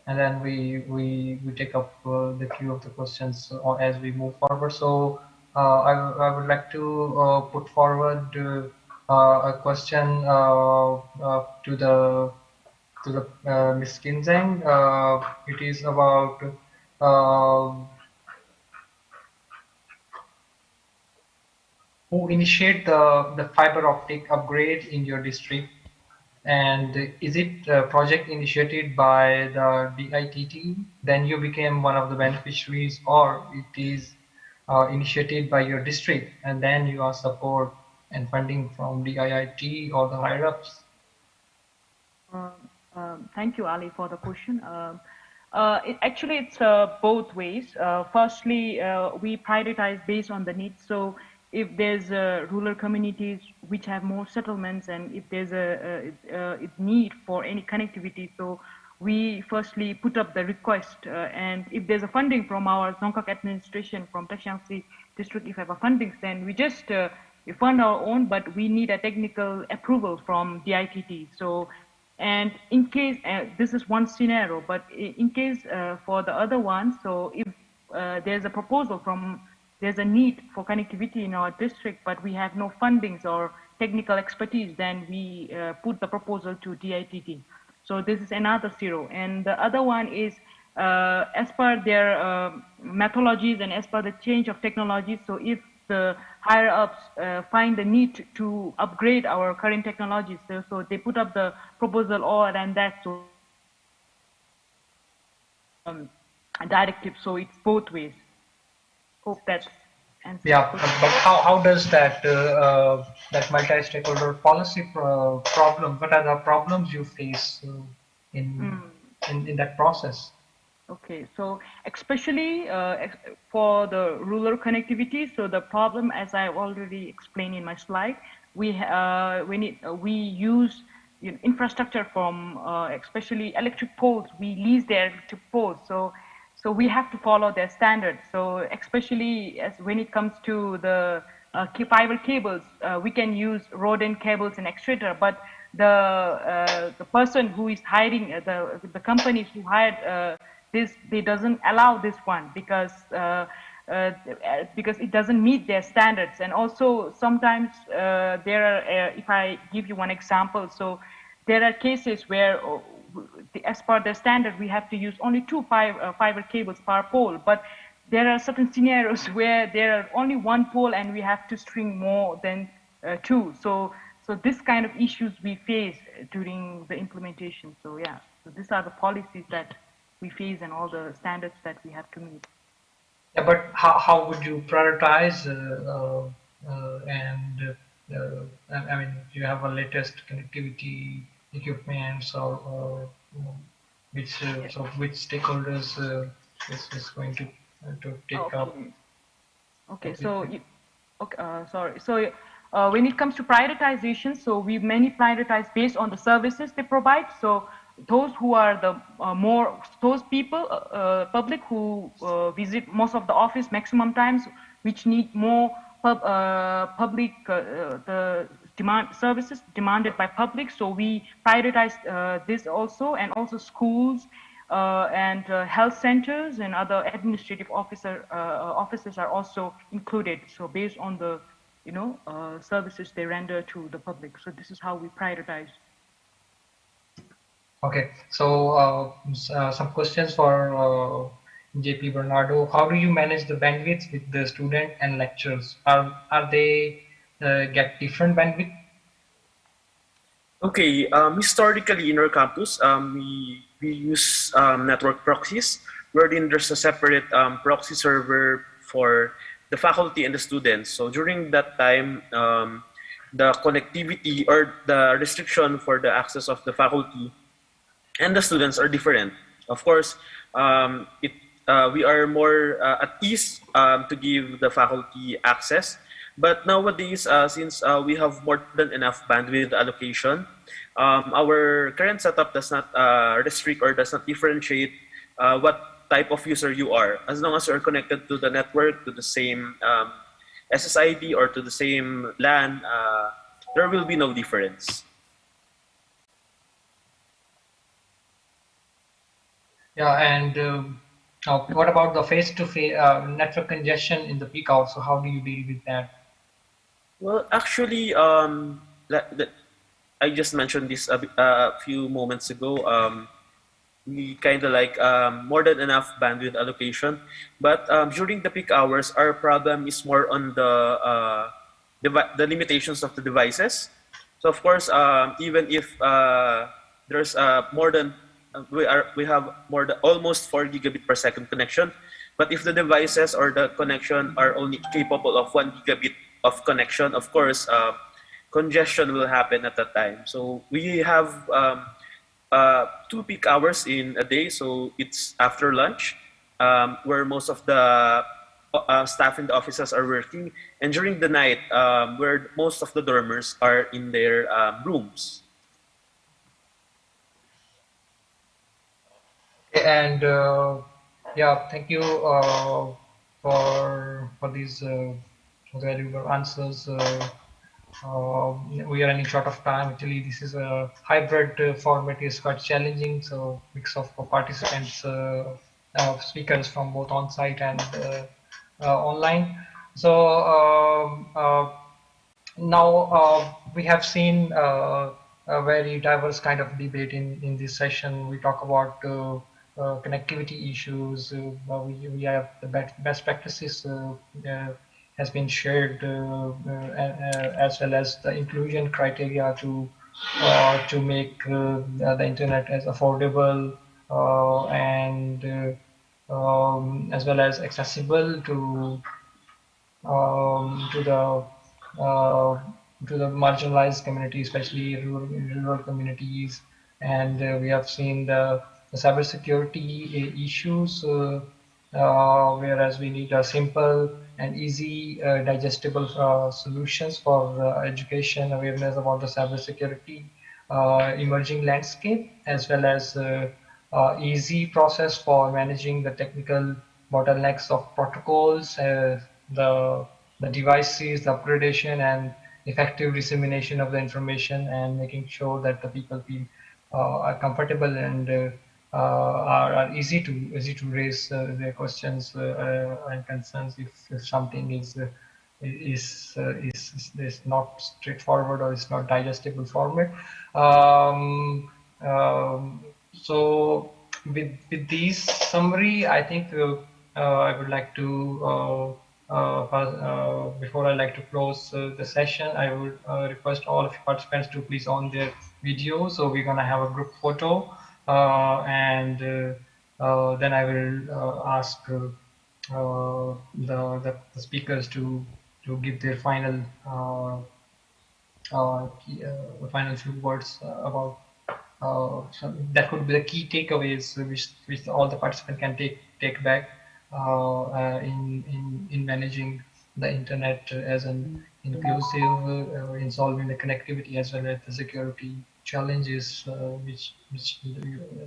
and then we take up the queue of the questions as we move forward. So I would like to put forward a question to the Ms. Kinzeng. It is about who initiate the fiber optic upgrade in your district, and is it a project initiated by the DITT, then you became one of the beneficiaries, or it is initiated by your district and then you are support and funding from the IIT or the higher ups? Thank you, Ali, for the question. Actually, it's both ways. Firstly, we prioritize based on the needs. So if there's rural communities which have more settlements, and if there's a need for any connectivity, so we firstly put up the request, and if there's a funding from our Songkhla administration, from Taksiangsi district, if we have a funding, then we just we fund our own, but we need a technical approval from DITT. So, and in case, this is one scenario, but in case for the other one, so if there's a proposal from, there's a need for connectivity in our district, but we have no fundings or technical expertise, then we put the proposal to DITT. So this is another zero. And the other one is as per their methodologies and as per the change of technology. So if the higher ups find the need to upgrade our current technologies. So they put up the proposal all and that. So a directive. So it's both ways. Hope that answers. Yeah, but how does that that multi-stakeholder policy problem? What are the problems you face in in that process? Okay, so especially for the rural connectivity, so the problem, as I've already explained in my slide, we use infrastructure from especially electric poles. We lease their electric poles, so we have to follow their standards. So especially as when it comes to the fiber cables, we can use Rodent cables and etc. But the person who is hiring the company who hired this, they doesn't allow this one because it doesn't meet their standards. And also sometimes there are, if I give you one example, so there are cases where as per the standard we have to use only two fiber cables per pole, but there are certain scenarios where there are only one pole and we have to string more than two. So this kind of issues we face during the implementation. So yeah, so these are the policies that we face and all the standards that we have to meet. Yeah, but how would you prioritize I mean, do you have a latest connectivity equipments or which so which stakeholders is going to take up? Okay, so sorry. So when it comes to prioritization, so we mainly prioritize based on the services they provide. So those who are the those people, public who visit most of the office maximum times, which need more public the services demanded by public. So we prioritize this also, and also schools and health centers and other administrative offices are also included. So based on the services they render to the public. So this is how we prioritize. Okay, so some questions for JP Bernardo. How do you manage the bandwidth with the student and lecturers? Are they get different bandwidth? Okay, historically in our campus, we use network proxies, wherein there's a separate proxy server for the faculty and the students. So during that time, the connectivity or the restriction for the access of the faculty and the students are different. Of course, we are more at ease to give the faculty access. But nowadays, since we have more than enough bandwidth allocation, our current setup does not restrict or does not differentiate what type of user you are. As long as you are connected to the network, to the same SSID or to the same LAN, there will be no difference. Yeah, and what about the face-to-face network congestion in the peak hour? So how do you deal with that? Well, actually, I just mentioned this a few moments ago. We kind of like more than enough bandwidth allocation, but during the peak hours, our problem is more on the limitations of the devices. So of course, even if there's more than we have more than almost 4 gigabit per second connection, but if the devices or the connection are only capable of 1 gigabit of connection, of course, congestion will happen at that time. So we have 2 peak hours in a day, so it's after lunch, where most of the staff in the offices are working, and during the night, where most of the dormers are in their rooms. And yeah, thank you for these valuable answers. We are running short of time. Actually, this is a hybrid format. Is quite challenging. So mix of participants, speakers from both on-site and online. So now we have seen a very diverse kind of debate in this session. We talk about connectivity issues. We have the best practices has been shared, as well as the inclusion criteria to make the internet as affordable and as well as accessible to uh, the marginalized community, especially rural communities. And we have seen the cybersecurity issues, whereas we need a simple and easy, digestible solutions for education awareness about the cybersecurity emerging landscape, as well as easy process for managing the technical bottlenecks of protocols, the devices, the upgradation, and effective dissemination of the information, and making sure that the people feel are comfortable and are easy to raise their questions and concerns if something is not straightforward or is not digestible format. So with these summary, I think I would like to before I like to close the session, I would request all of participants to please on their video. So we're gonna have a group photo, and then I will ask the speakers to give their final final few words about that could be the key takeaways which all the participants can take back in managing the internet as an inclusive, in solving the connectivity as well as the security challenges which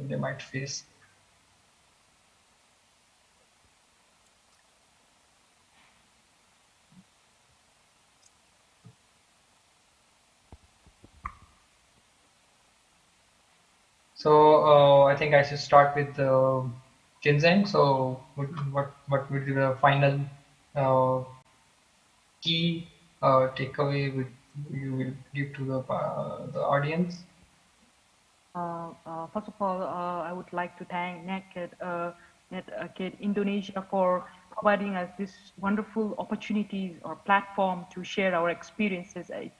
they might face. So I think I should start with Jinzeng. So what would be the final key takeaway you will give to the audience? First of all, I would like to thank NetKid Indonesia for providing us this wonderful opportunity or platform to share our experiences. It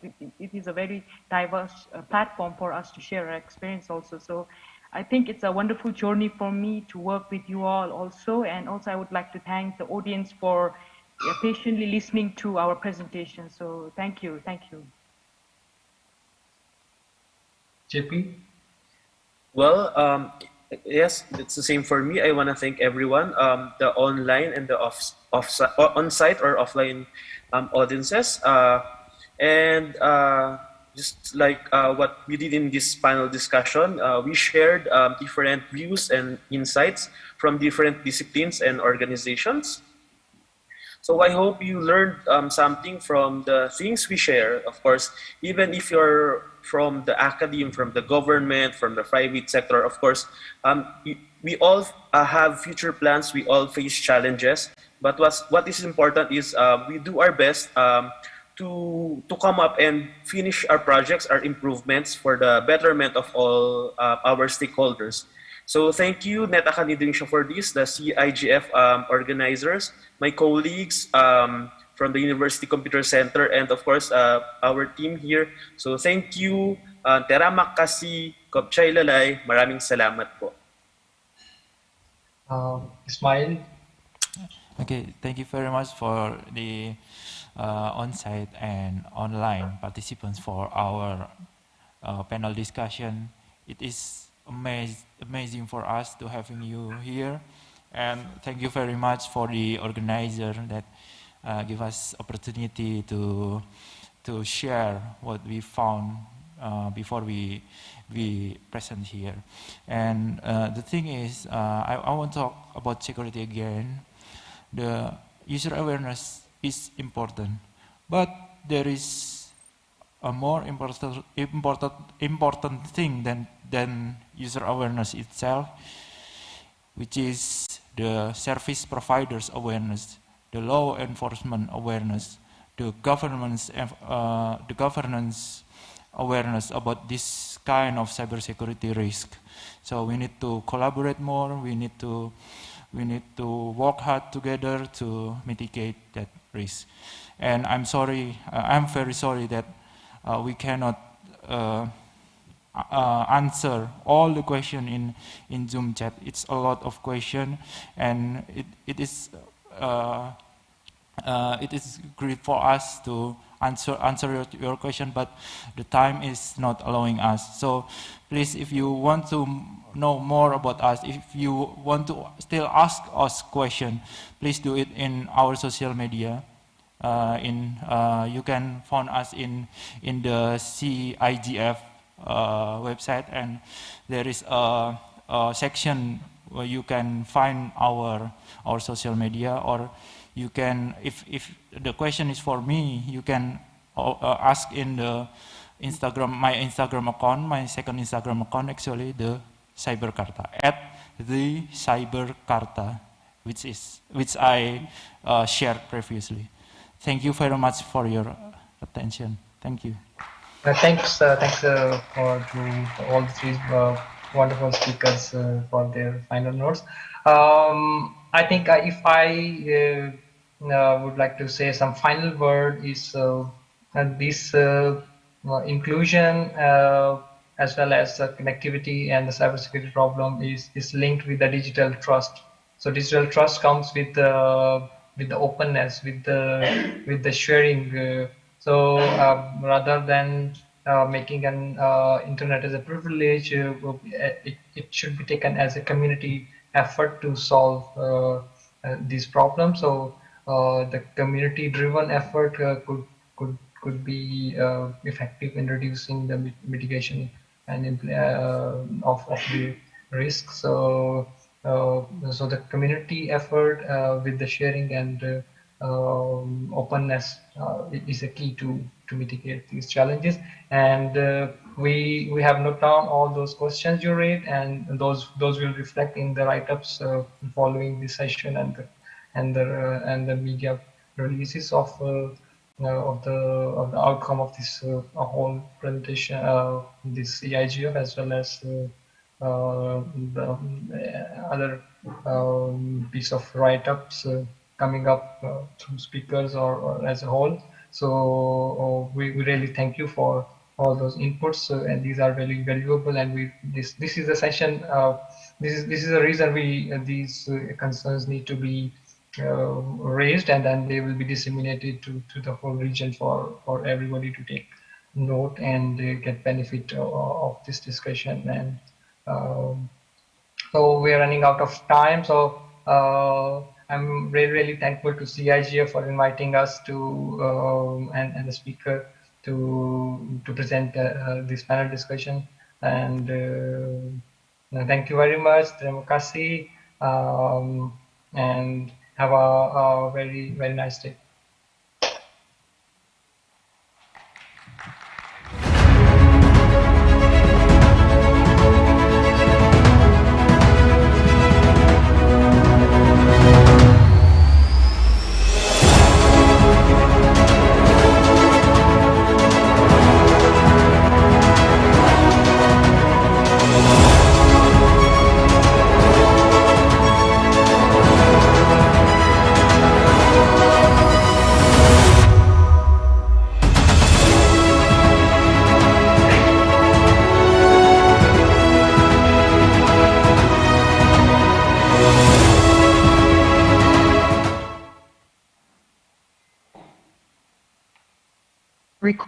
is a very diverse platform for us to share our experience also. So I think it's a wonderful journey for me to work with you all also. And also I would like to thank the audience for patiently listening to our presentation. So thank you. Thank you. JP? Well, yes, it's the same for me. I want to thank everyone, the online and the on-site or offline audiences. And just like what we did in this panel discussion, we shared different views and insights from different disciplines and organizations. So I hope you learned something from the things we share. Of course, even if you're from the academe, from the government, from the private sector, of course, we all have future plans. We all face challenges. But what is important is we do our best to come up and finish our projects, our improvements for the betterment of all our stakeholders. So thank you, Net Academy Indonesia, for this, the CIGF organizers, my colleagues from the University Computer Center, and of course, our team here. So thank you, Teramak Kasi, Kopchay Lalay, maraming salamat po. Ismail? Okay, thank you very much for the on-site and online participants for our panel discussion. It is amazing for us to having you here, and thank you very much for the organizer that give us opportunity to share what we found before we present here. And the thing is, I want to talk about security again. The user awareness is important, but there is a more important thing than user awareness itself, which is the service providers awareness, the law enforcement awareness, the governance awareness about this kind of cybersecurity risk. So we need to collaborate more. We need to we need to work hard together to mitigate that risk. And I'm sorry, I'm very sorry that we cannot answer all the question in Zoom chat. It's a lot of question, and it is great for us to answer your question, but the time is not allowing us. So please, if you want to know more about us, if you want to still ask us question, please do it in our social media. You can find us in the CIGF website, and there is a section where you can find our social media, or you can, if the question is for me, you can ask in the my Instagram account, my second Instagram account actually, the Cyberkarta, at the Cyberkarta, which I shared previously. Thank you very much for your attention. Thank you. Thanks to all the three wonderful speakers for their final notes. I think if I would like to say some final word is this inclusion as well as connectivity and the cybersecurity problem is linked with the digital trust. So digital trust comes with the openness, with the sharing. So rather than making an internet as a privilege, it should be taken as a community effort to solve these problems. So the community-driven effort could be effective in reducing the mitigation and of the risk. So so the community effort with the sharing and openness is a key to mitigate these challenges. And we have noted down all those questions you raised, and those will reflect in the write-ups following this session and the media releases of the outcome of this whole presentation, this EIGF, as well as the other piece of write-ups coming up through speakers or as a whole. So we really thank you for all those inputs, and these are very valuable. And this is a session. This is the reason these concerns need to be raised, and then they will be disseminated to the whole region for everybody to take note and get benefit of this discussion. And so we are running out of time. So I'm really thankful to CIGF for inviting us to and the speaker to present this panel discussion. And thank you very much. Terima kasih, and have a very nice day. Rec